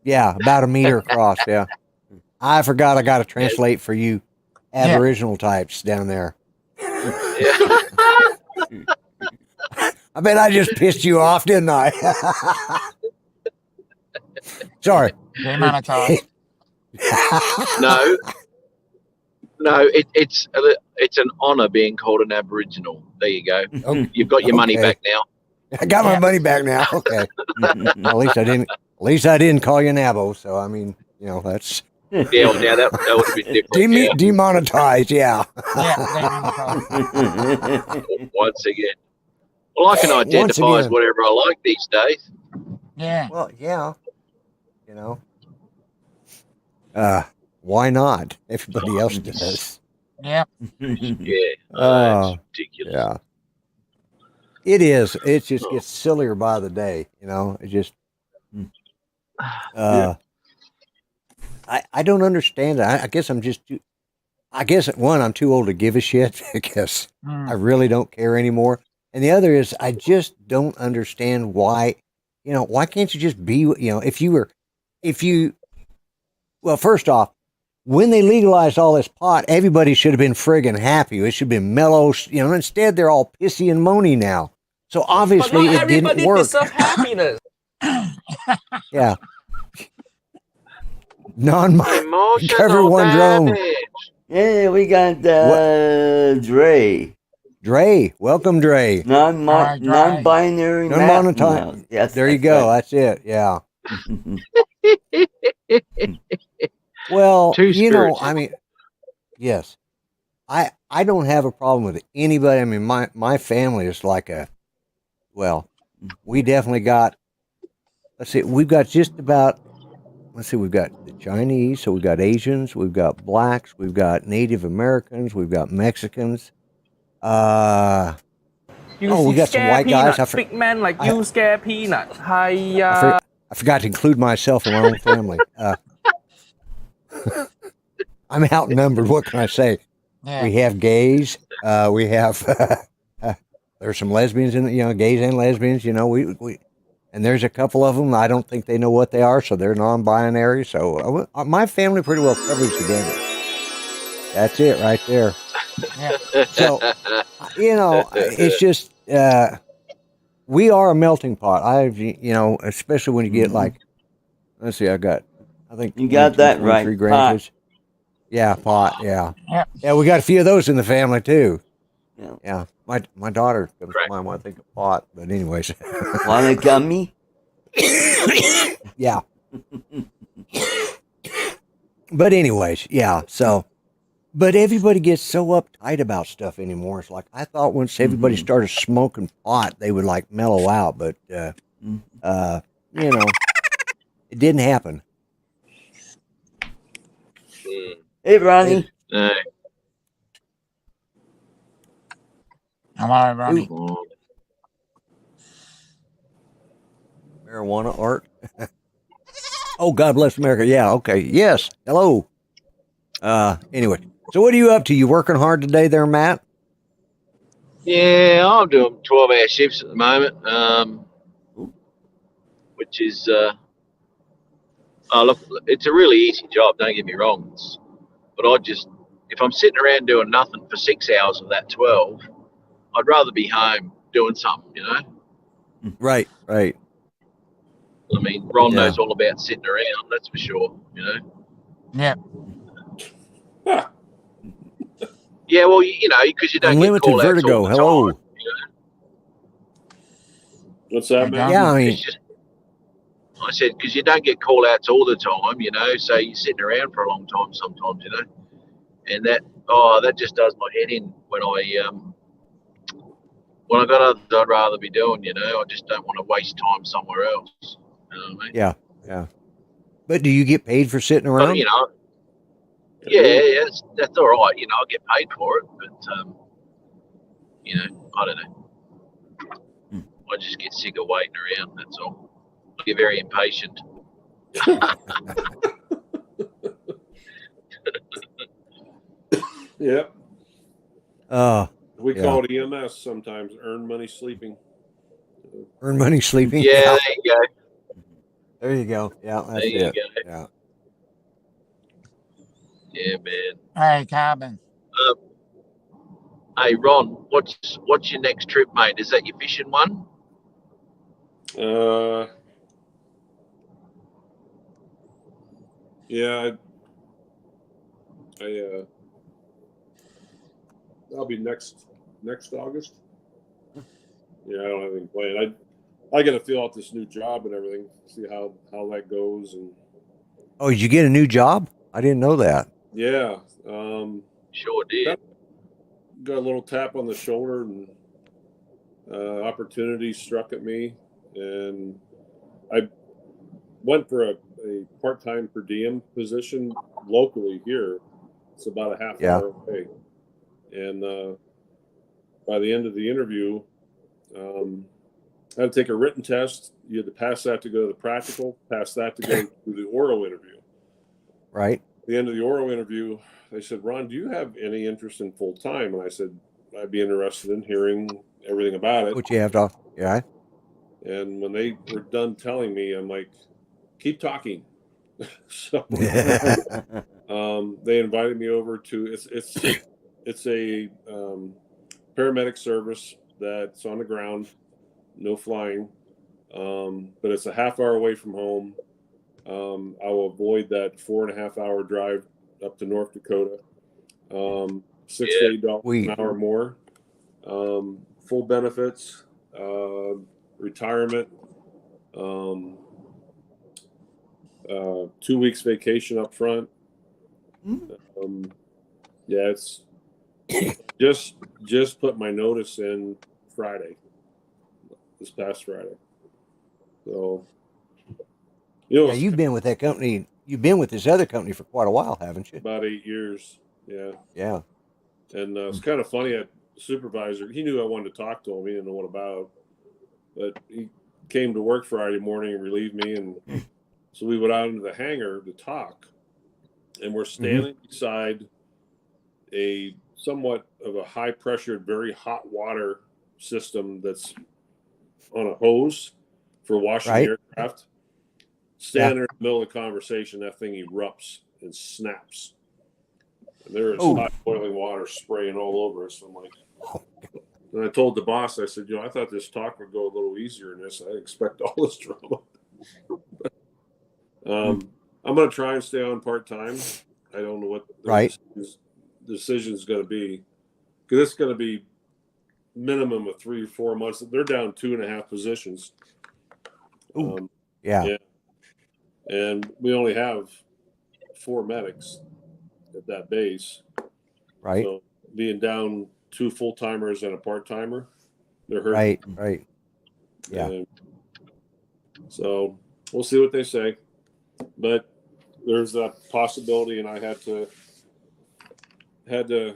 Yeah, about 1 meter across. Yeah. I forgot I got to translate for you Aboriginal types down there. I bet I just pissed you off, didn't I? Sorry. No, it's an honour being called an Aboriginal. There you go. Okay. You've got your money back now. I got my money back now. Okay. Well, at least I didn't call you an abo. So I mean, that's. Yeah, well, now that would have been different. Demonetized, yeah. Once again. Well, I can identify as whatever I like these days. Yeah. Well, yeah. Why not? Everybody else does. Yeah. Yeah. That's ridiculous. Yeah. It is. It just gets sillier by the day. It just. I don't understand it. I guess I'm just too. I guess I'm too old to give a shit. I guess I really don't care anymore. And the other is I just don't understand why. Why can't you just be? Well, first off, when they legalized all this pot, everybody should have been friggin' happy. It should have been mellow. Instead they're all pissy and moany now. So obviously it didn't work. Deserve happiness. Yeah. Cover one drone. Yeah, we got Dre. Dre. Welcome, Dre. Non-binary. Non-monetized. Yes, there you go. right. That's it. Yeah. Well, I mean, yes. I don't have a problem with anybody. I mean, my family is like we definitely got, let's see, we've got just about, we've got the Chinese, so we've got Asians, we've got blacks, we've got Native Americans, we've got Mexicans. We got some white guys. Big man like you scare peanut. I forgot to include myself in my own family. I'm outnumbered. What can I say? Yeah. We have gays. We have there's some lesbians in gays and lesbians. We and there's a couple of them. I don't think they know what they are, so they're non-binary. So my family pretty well covers together. That's it right there. Yeah. So it's just we are a melting pot. Especially when you get like, let's see, I think you got that right. 3 grandkids. Pot. Yeah, pot. Yeah. Yeah. We got a few of those in the family too. Yeah. Yeah. My daughter comes to mind when I think of pot, but anyways. Want a gummy? Yeah. But anyways, yeah. So, but everybody gets so uptight about stuff anymore. It's like, I thought once everybody started smoking pot, they would like mellow out, but it didn't happen. Hey, Ronnie. Hello, Ronnie. Marijuana art. Oh, God bless America. Yeah. Okay. Yes. Hello. Anyway, so what are you up to? You working hard today there, Matt? Yeah, I'm doing 12-hour shifts at the moment, which is, look, it's a really easy job, don't get me wrong. But if I'm sitting around doing nothing for 6 hours of that 12, I'd rather be home doing something, Right. I mean, Ron knows all about sitting around, that's for sure, Yeah. Yeah, well, because you don't Unlimited get call-outs vertigo. all the Hello. time. What's that, man? Yeah, I mean, I said, because you don't get call-outs all the time, so you're sitting around for a long time sometimes, and that just does my head in when I got others I'd rather be doing, I just don't want to waste time somewhere else. You know what I mean? Yeah. But do you get paid for sitting around? But, yeah, that's all right. I get paid for it, but I don't know. I just get sick of waiting around. That's all. I get very impatient. Yep. We Yeah. call it EMS sometimes. Earn money sleeping. Earn money sleeping. Yeah, there you go. There you go. Yeah, that's There you it. go. Yeah. Yeah, man. Hey, Carbon. Hey, Ron, what's your next trip, mate? Is that your fishing one? Yeah, I'll be next August. Yeah, I don't have anything planned. I got to fill out this new job and everything, see how that goes. And Oh, did you get a new job? I didn't know that. yeah, Sure did. got a little tap on the shoulder, and opportunity struck at me, and I went for a part-time per diem position locally here. It's about a half hour away, and by the end of the interview, I had to take a written test. You had to pass that to go to the practical, pass that to go to the oral interview. Right. At the end of the oral interview, they said, "Ron, do you have any interest in full-time?" And I said, "I'd be interested in hearing everything about it." What you have to, yeah. And when they were done telling me, I'm like, "Keep talking." So they invited me over to it's a paramedic service that's on the ground, no flying, but it's a half hour away from home. I will avoid that 4.5 hour drive up to North Dakota. $6 to $8 an hour more. full benefits, retirement, 2 weeks vacation up front. Yeah, it's just put my notice in Friday, this past Friday. So, yeah, you've been with that company. You've been with this other company for quite a while, haven't you? About 8 years. Yeah. Yeah. And it's kind of funny. The supervisor, he knew I wanted to talk to him. He didn't know what about, but he came to work Friday morning and relieved me. And so we went out into the hangar to talk, and we're standing beside a somewhat of a high pressured, very hot water system that's on a hose for washing aircraft. Standing there in the middle of the conversation, that thing erupts and snaps. And there is hot boiling water spraying all over us. I'm like, and I told the boss, I said, I thought this talk would go a little easier than this. I didn't expect all this drama. I'm going to try and stay on part-time. I don't know what the decision is going to be, because it's going to be minimum of 3 or 4 months. They're down 2.5 positions. Yeah. And we only have 4 medics at that base. Right. So being down 2 full-timers and a part-timer, they're hurting. Right. Yeah. And so we'll see what they say. But there's a possibility, and I had to how do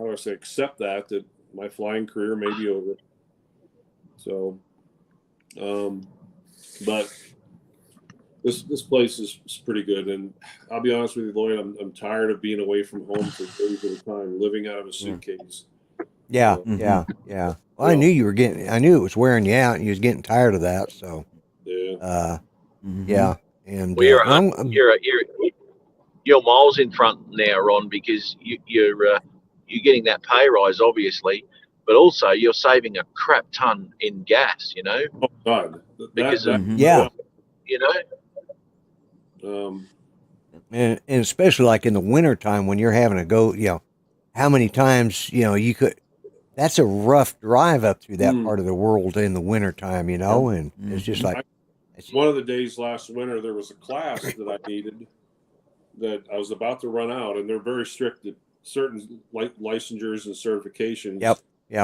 I say, accept that my flying career may be over. So, but this place is pretty good, and I'll be honest with you, Lloyd, I'm tired of being away from home for days at a time, living out of a suitcase. Yeah. Well, I knew I knew it was wearing you out, and you was getting tired of that. So, yeah. And you're miles in front now, Ron, because you're getting that pay rise, obviously, but also you're saving a crap ton in gas. Oh God, and especially like in the wintertime when you're having to go, how many times you could. That's a rough drive up through that part of the world in the wintertime, and it's just like. One of the days last winter, there was a class that I needed that I was about to run out, and they're very strict at certain licensures and certifications. Yep.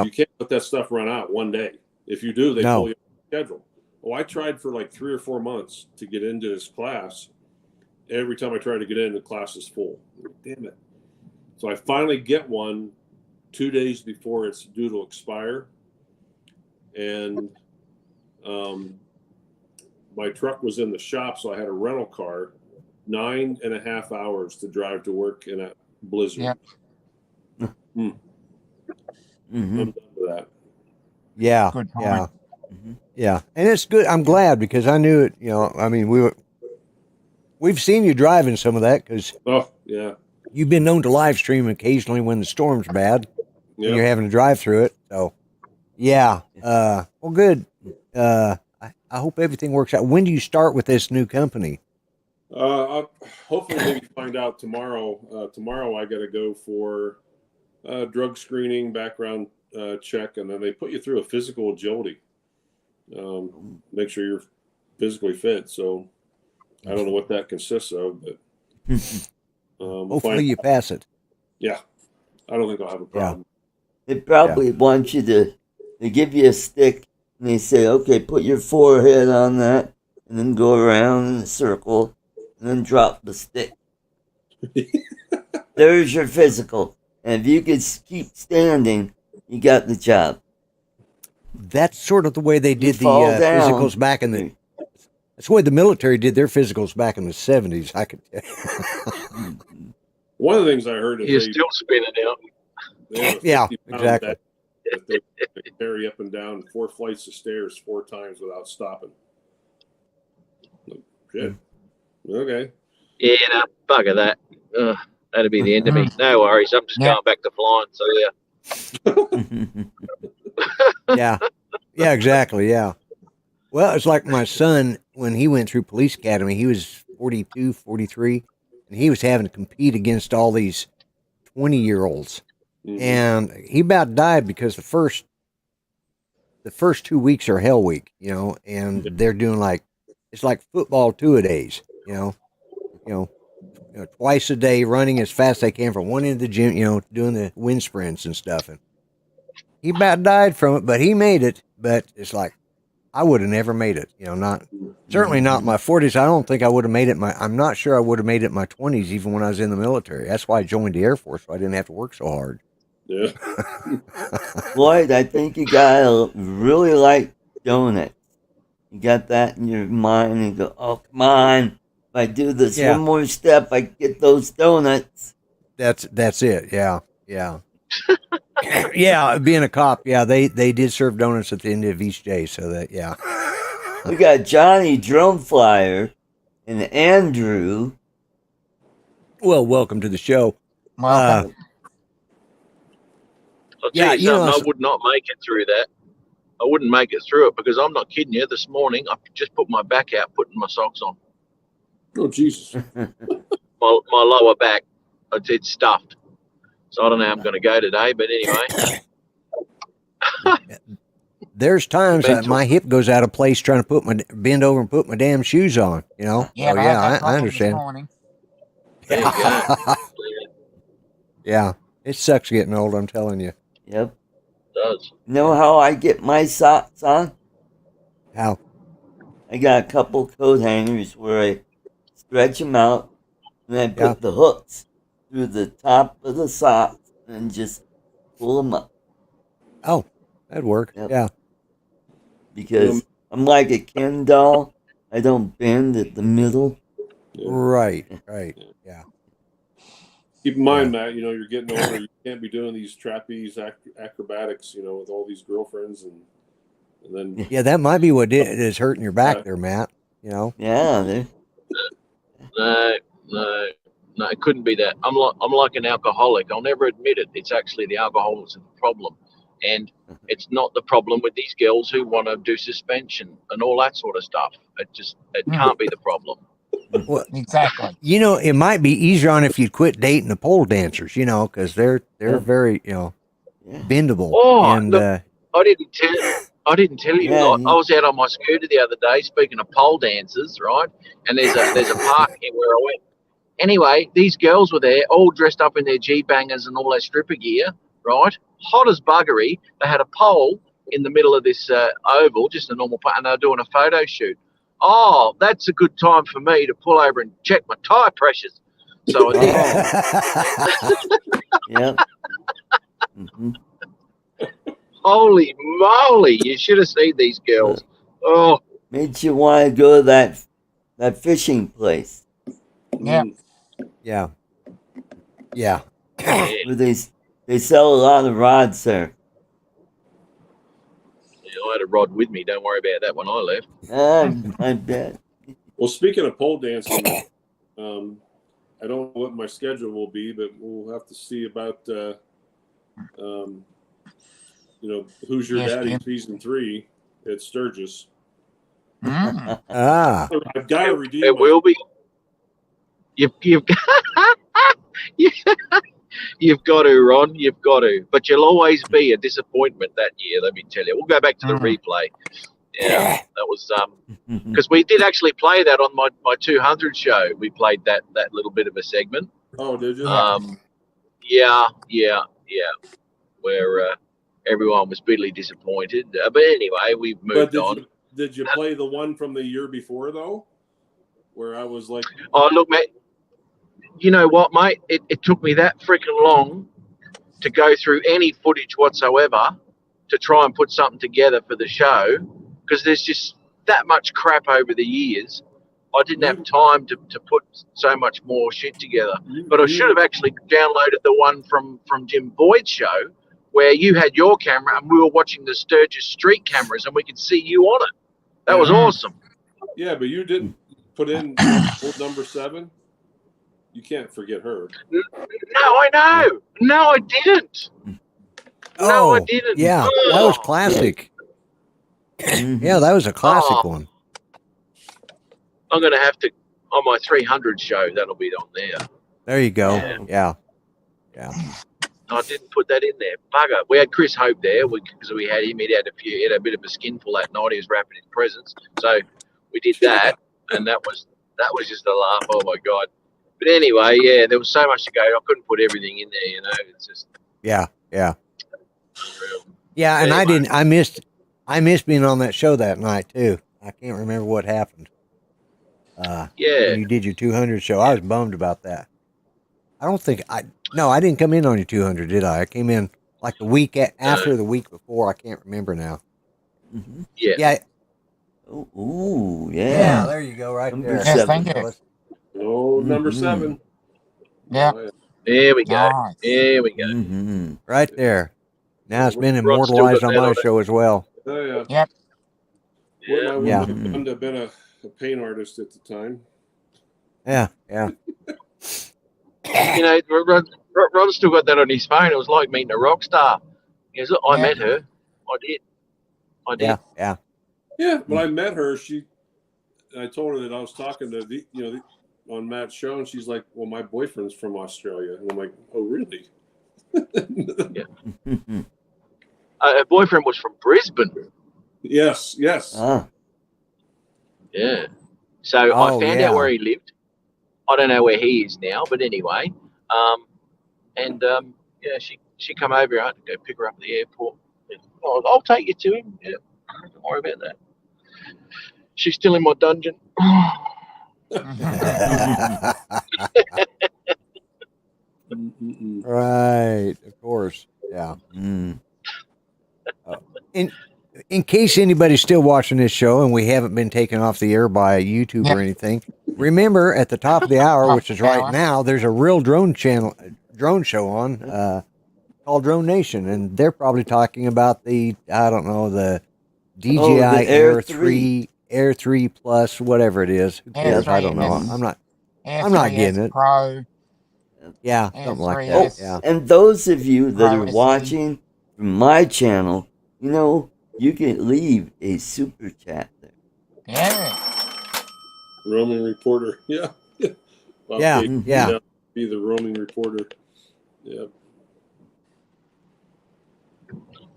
You can't let that stuff run out one day. If you do, they pull you off the schedule. Well, I tried for like 3 or 4 months to get into this class. Every time I try to get in, the class is full. Damn it. So I finally get one 2 days before it's due to expire. And my truck was in the shop, so I had a rental car, 9.5 hours to drive to work in a blizzard. Yep. I'm done with that. Yeah. Good point. Yeah. Yeah. And it's good. I'm glad, because I knew it, I mean, we've seen you driving some of that, because you've been known to live stream occasionally when the storm's bad and you're having to drive through it. So yeah. Well, good. I hope everything works out. When do you start with this new company? I'll hopefully maybe find out tomorrow. Tomorrow I got to go for drug screening, background check, and then they put you through a physical agility. Make sure you're physically fit. So I don't know what that consists of, but hopefully you pass it. Yeah, I don't think I'll have a problem. They probably want you to give you a stick, and they say, okay, put your forehead on that, and then go around in a circle, and then drop the stick. There's your physical. And if you could keep standing, you got the job. That's sort of the way they did the physicals back in the... That's the way the military did their physicals back in the 70s. I could tell. One of the things I heard is you're still spinning out. Yeah, exactly. That they carry up and down 4 flights of stairs 4 times without stopping. Shit. Okay. Yeah, no, bugger that. That'd be the end of me. No worries. I'm just going back to flying. So yeah. Yeah, exactly. Yeah. Well, it's like my son, when he went through police academy, he was 42, 43, and he was having to compete against all these 20-year-olds. and he about died because the first 2 weeks are hell week, and they're doing it's like football 2-a-days, twice a day running as fast as they can from one end of the gym, doing the wind sprints and stuff. And he about died from it, but he made it. But it's like, I would have never made it, certainly not in my 40s. I don't think I would have made it. I'm not sure I would have made it in my 20s, even when I was in the military. That's why I joined the Air Force, so I didn't have to work so hard. Yeah. Floyd, I think you gotta really like donuts. You got that in your mind and go, oh, come on. If I do this one more step, I get those donuts. That's it. Yeah. Yeah. Being a cop. Yeah. They did serve donuts at the end of each day. So that, yeah. We got Johnny Drone Flyer and Andrew. Well, welcome to the show. Welcome. I'll tell you something, I would not make it through that. I wouldn't make it through it because I'm not kidding you. This morning, I just put my back out, putting my socks on. Oh, Jesus. my lower back, it's stuffed. So I don't know how I'm going to go today, but anyway. There's times that my hip goes out of place trying to bend over and put my damn shoes on, Yeah, I understand. There you go. Yeah, it sucks getting old, I'm telling you. Yep. It does. You know how I get my socks on? How? I got a couple coat hangers where I stretch them out and I put the hooks through the top of the socks and just pull them up. Oh, that'd work. Yep. Yeah. Because I'm like a Ken doll. I don't bend at the middle. Right. Yeah. Keep in mind, Matt, you're getting older. You can't be doing these trapeze acrobatics, with all these girlfriends and then. Yeah, that might be what is hurting your back there, Matt. Yeah. No, it couldn't be that. I'm like an alcoholic. I'll never admit it. It's actually the alcohol that's the problem, and it's not the problem with these girls who want to do suspension and all that sort of stuff. It can't be the problem. Well, exactly. It might be easier on if you quit dating the pole dancers, because they're very, bendable. Oh, and look, I didn't tell you. I was out on my scooter the other day. Speaking of pole dancers, right? And there's a park here where I went. Anyway, these girls were there, all dressed up in their G-bangers and all their stripper gear, right? Hot as buggery. They had a pole in the middle of this oval, just a normal pole, and they were doing a photo shoot. Oh, that's a good time for me to pull over and check my tire pressures. So I did. Yeah. Mm-hmm. Holy moly! You should have seen these girls. Oh, made you want to go to that fishing place. Yeah. Yeah. Where they sell a lot of rods there. I had a rod with me. Don't worry about that when I left. I bet. Well, speaking of pole dancing, I don't know what my schedule will be, but we'll have to see about, Who's Your Daddy season 3 at Sturgis. I've got to redeem it. Will be. You've got to, Ron. You've got to. But you'll always be a disappointment that year, let me tell you. We'll go back to the replay. Yeah, that was because we did actually play that on my 200 show. We played that little bit of a segment. Oh, did you? Yeah. Where everyone was bitterly disappointed. But anyway, we've moved on. Did you play the one from the year before though, where I was like, "Oh, look, mate. You know what, mate? It took me that freaking long to go through any footage whatsoever to try and put something together for the show because there's just that much crap over the years. I didn't have time to put so much more shit together. But I should have actually downloaded the one from Jim Boyd's show where you had your camera and we were watching the Sturgis street cameras and we could see you on it. That was awesome. Yeah, but you didn't put in old number 7. You can't forget her. No, I know. No, I didn't. No, I didn't. Yeah, that was classic. Yeah, that was a classic one. I'm going to have to, on my 300 show, that'll be on there. There you go. Yeah. I didn't put that in there. Bugger. We had Chris Hope there because we had him. He had a bit of a skinful that night. He was wrapping his presents, so we did that, and that was just a laugh. Oh my god! But anyway, yeah, there was so much to go. I couldn't put everything in there. It's just yeah. unreal. And anyway. I missed being on that show that night too. I can't remember what happened. When you did your 200 show, I was bummed about that. I didn't come in on your 200, did I? I came in like the week after the week before. I can't remember now. Mm-hmm. Yeah. Yeah. Ooh, yeah. Yeah, there you go, right Number there. Yes, 7. thank you. Oh, number 7. Yeah. Oh, yeah. There we go. Nice. There we go. Mm-hmm. Right there. Now it's been Rod's still immortalized got on that my on it. show as well. Oh, yeah. Yep. Wouldn't I Yeah. have to been a paint artist at the time? Yeah. Rod's still got that on his phone. It was like meeting a rock star. He goes, look, I Yeah. met her. I did. Yeah. Yeah, when I met her, I told her that I was talking to on Matt's show, and she's like, "Well, my boyfriend's from Australia," and I'm like, "Oh, really?" Her boyfriend was from Brisbane. Yes. Ah. Yeah. So I found out where he lived. I don't know where he is now, but anyway. She come over. I had to go pick her up at the airport. I'll take you to him. Yeah, don't worry about that. She's still in my dungeon. Right, of course. Yeah. Mm. In case anybody's still watching this show and we haven't been taken off the air by YouTube or anything, remember at the top of the hour, which is right now, there's a real drone show on called Drone Nation, and they're probably talking about the DJI Air 3 Plus, whatever it is. Who cares? I don't know. I'm not getting it. Pro. Yeah, something like Air that. 3, Yeah. And those of you that are Privacy. watching from my channel, you can leave a super chat there. Yeah. Roaming reporter. Yeah. Yeah. Be the roaming reporter. Yeah.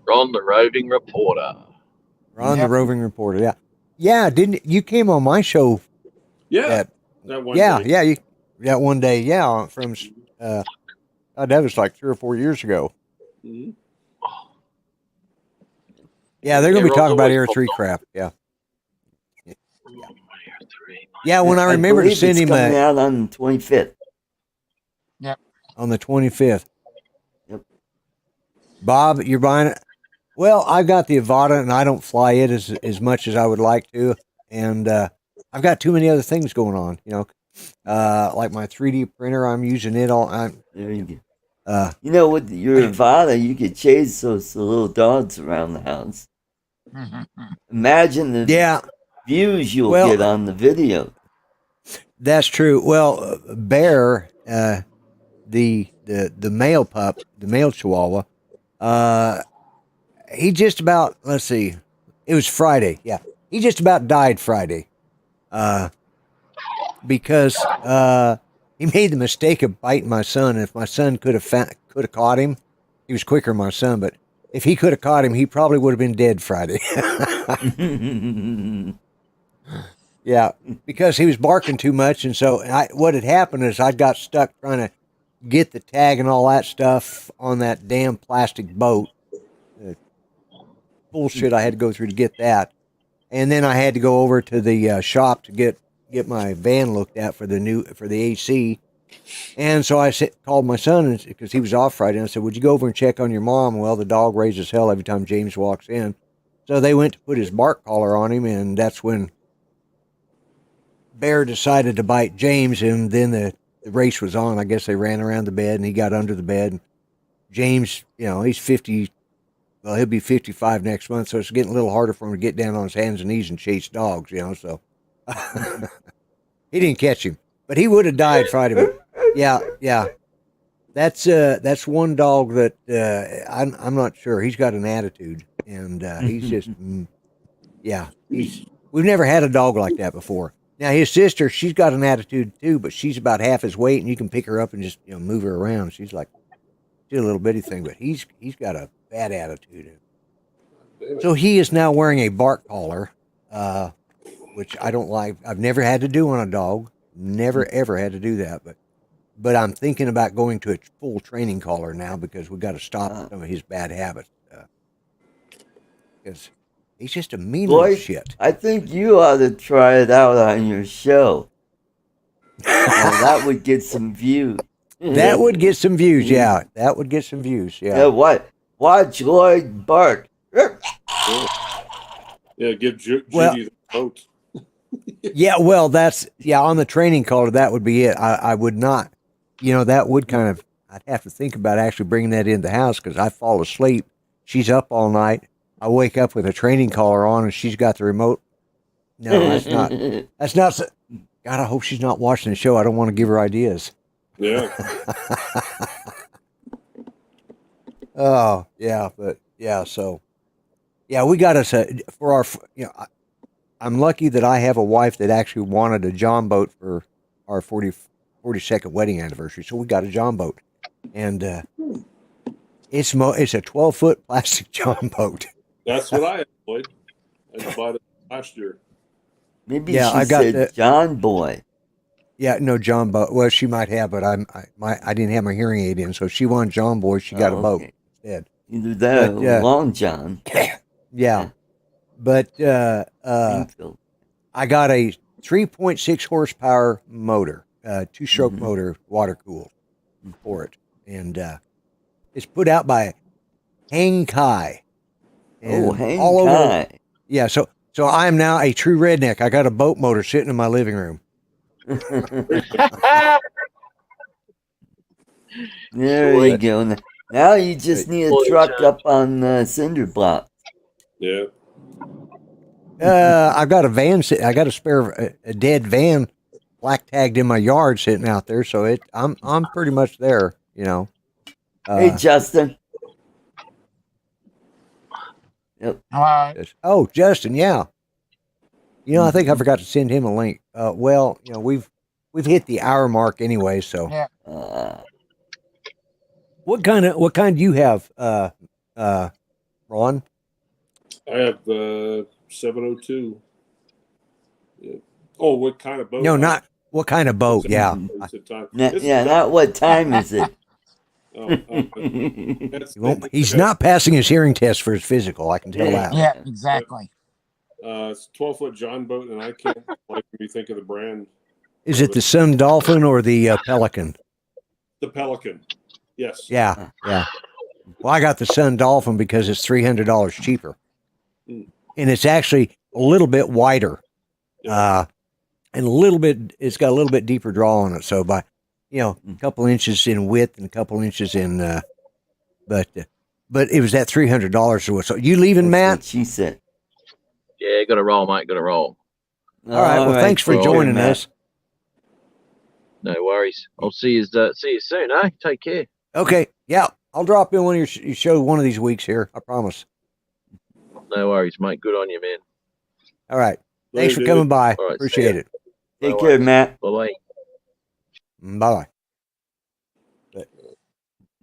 Ron, the roving reporter. Ron, the roving reporter. Yeah. Yeah. Didn't you came on my show? Yeah. That one Yeah. day. Yeah. That one day. Yeah. From, that was like 3 or 4 years ago. Mm-hmm. Yeah. They're going to be Ron's talking about always Air popped 3 on. crap. Yeah. Air 3. Yeah. When I remember to believe send it's him coming out on the 25th. on the 25th. Yep. Bob, you're buying it? Well, I got the Avata and I don't fly it as much as I would like to. And I've got too many other things going on, like my 3D printer. I'm using it all. There you go. With your Avata, you could chase those little dogs around the house. Imagine the views you'll get on the video. That's true. Well, Bear, the male pup, the male Chihuahua, he just about, let's see, it was Friday. Yeah. He just about died Friday. Because he made the mistake of biting my son. And if my son could have caught him, he was quicker than my son, but if he could have caught him, he probably would have been dead Friday. Yeah, because he was barking too much. And so what had happened is I got stuck trying to get the tag and all that stuff on that damn plastic boat. Bullshit I had to go through to get that. And then I had to go over to the shop to get my van looked at for the AC. And so I called my son because he was off Friday. And I said, would you go over and check on your mom? Well, the dog raises hell every time James walks in. So they went to put his bark collar on him. And that's when Bear decided to bite James. And then the race was on. I guess they ran around the bed and he got under the bed. And James, he's 50. Well, he'll be 55 next month. So it's getting a little harder for him to get down on his hands and knees and chase dogs, so he didn't catch him, but he would have died Friday. But yeah. That's one dog that I'm not sure. He's got an attitude, and he's just we've never had a dog like that before. Now his sister, she's got an attitude too, but she's about half his weight, and you can pick her up and just move her around. She's like She's a little bitty thing, but he's got a bad attitude. So he is now wearing a bark collar, which I don't like. I've never had to do on a dog. Never ever had to do that, but I'm thinking about going to a full training collar now because we got to stop some of his bad habits. Because he's just a mean little shit. I think you ought to try it out on your show. That would get some views. That would get some views, yeah. That would get some views, yeah. Yeah, what? Watch Lloyd bark. Yeah, give Judy the vote. Yeah, well, on the training collar, that would be it. I would not, that would kind of, I'd have to think about actually bringing that in the house because I fall asleep. She's up all night. I wake up with a training collar on and she's got the remote. No, that's not, God, I hope she's not watching the show. I don't want to give her ideas. Yeah. Oh, yeah, but yeah, so, yeah, we got us for our, I'm lucky that I have a wife that actually wanted a John boat for our 42nd wedding anniversary. So we got a John boat, and it's a 12-foot plastic John boat. That's what I employed. I bought it last year. Maybe I said John boy. Yeah, no John boat. Well, she might have, but I didn't have my hearing aid in, so she wanted John boy. She got a boat instead. Either that or Long John. Yeah. But I got a 3.6 horsepower motor, 2-stroke motor, water cooled for it, and it's put out by Hang Kai. Hang Kai. Yeah, so I am now a true redneck. I got a boat motor sitting in my living room. There you go. Now you just need a truck up on cinder block. Yeah. I've got a van. I got a spare, a dead van, black tagged in my yard, sitting out there. So I'm pretty much there. Hey, Justin. Yep. Hello. Oh, Justin. Yeah. I think I forgot to send him a link. Well, we've hit the hour mark anyway. So. Yeah. What kind do you have, Ron? I have the 702. Yeah. Oh, what kind of boat? No, not what kind of boat. Yeah. Not what time is it? He's not passing his hearing test for his physical. I can tell that. Yeah, exactly. It's a 12-foot John boat, and I can't like me think of the brand. Is it the Sun Dolphin or the Pelican? The Pelican. Yes. Yeah. Well, I got the Sun Dolphin because it's $300 cheaper, and it's actually a little bit wider, and it's got a little bit deeper draw on it. So by, a couple inches in width and a couple inches in, but it was at $300. So you leaving, Matt? She said. Yeah, got to roll, mate. Got to roll. All right. Well, thanks for joining us. No worries. I'll see you soon, eh? Take care. Okay. Yeah. I'll drop in one of your show one of these weeks here. I promise. No worries, mate. Good on you, man. All right. Thanks for coming by. Right, appreciate it. Take care, Matt. Bye-bye. Bye-bye.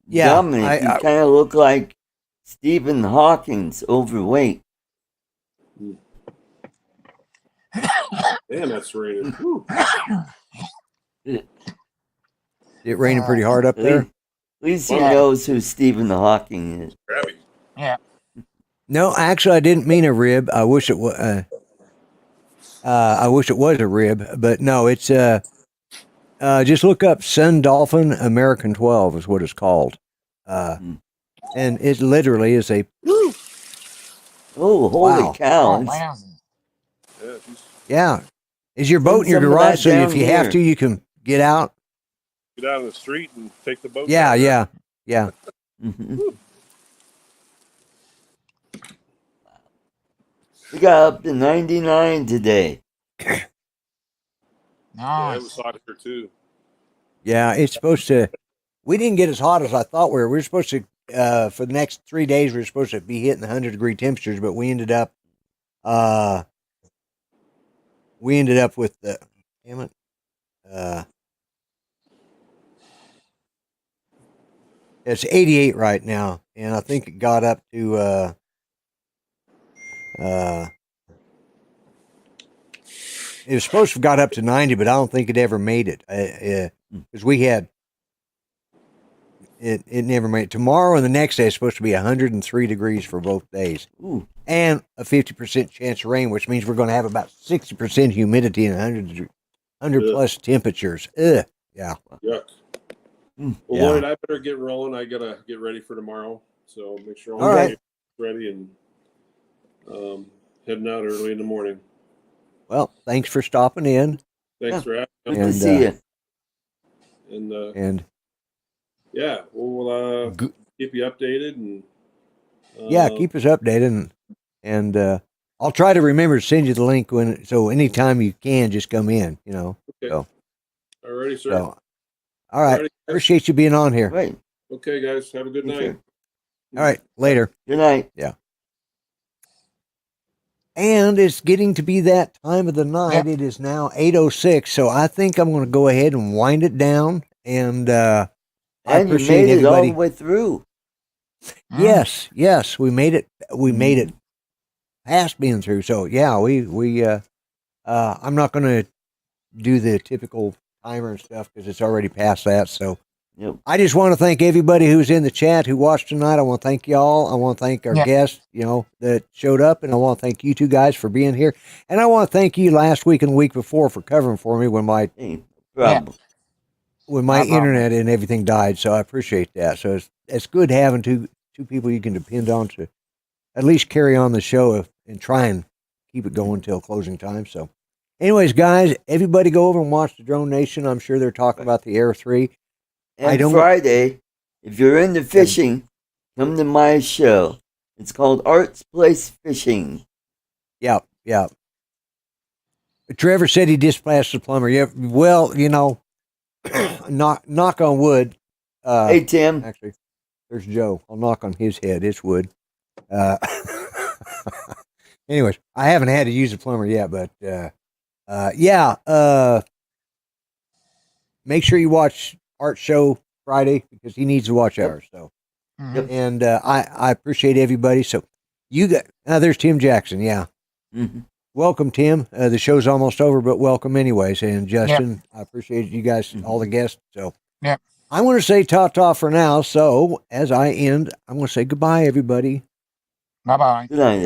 Yeah. Dominic, you kind of look like Stephen Hawking's overweight. Damn, that's raining. It raining pretty hard up there? At least he knows who Stephen Hawking is. Yeah. No, actually, I didn't mean a rib. I wish it was. I wish it was a rib, but no, it's just look up Sun Dolphin American 12 is what it's called, and it literally is a. Oh, holy cow! Yeah, is your boat in your garage? So if you have to, you can get out. Get out on the street and take the boat. Yeah. We got up to 99 today. Nice. Yeah, it was hot here too. Yeah, it's supposed to. We didn't get as hot as I thought we were. We were supposed to for the next 3 days. We were supposed to be hitting the 100-degree temperatures, but we ended up with the. Damn it. It's 88 right now, and I think it got up to it was supposed to have got up to 90, but I don't think it ever made it. Because we had it never made it. Tomorrow and the next day is supposed to be 103 degrees for both days. Ooh. And a 50% chance of rain, which means we're going to have about 60% humidity and 100 plus temperatures. Ugh. Yeah. Yuck. Well, Yeah. Lloyd, I better get rolling. I gotta get ready for tomorrow, so make sure All right. ready and heading out early in the morning. Well, thanks for stopping in. Thanks for having Good me. to see you. And yeah, we'll keep you updated and yeah, keep us updated and I'll try to remember to send you the link so anytime you can, just come in. Okay. So, Alrighty, sir. so all right. Alrighty, Appreciate you being on here. Right. Okay, guys. Have a good night. Okay. All right. Later. Good night. Yeah. And it's getting to be that time of the night. It is now 8:06, so I think I'm going to go ahead and wind it down. And I appreciate you made it all everybody. the way through. Yes, we made it. We made it past being through. So yeah, we I'm not going to do the typical timer and stuff because it's already past that. So Yep. I just want to thank everybody who's in the chat who watched tonight. I want to thank y'all. I want to thank our guests, that showed up, and I want to thank you two guys for being here. And I want to thank you last week and the week before for covering for me when my internet and everything died. So I appreciate that. So it's good having two people you can depend on to at least carry on the show and try and keep it going till closing time. So, anyways, guys, everybody go over and watch the Drone Nation. I'm sure they're talking about the Air 3. And Friday, if you're into fishing, come to my show. It's called Art's Place Fishing. Yeah. Trevor said he dispatched the plumber. Yeah, well, knock on wood. Hey, Tim. Actually, there's Joe. I'll knock on his head. It's wood. Anyways, I haven't had to use a plumber yet, but make sure you watch Art Show Friday because he needs to watch ours. So, and I appreciate everybody. So, you got there's Tim Jackson. Yeah, welcome, Tim. The show's almost over, but welcome anyways. And Justin, I appreciate you guys, all the guests. So, I'm going to say ta for now. So, as I end, I'm going to say goodbye, everybody. Bye-bye. Good night.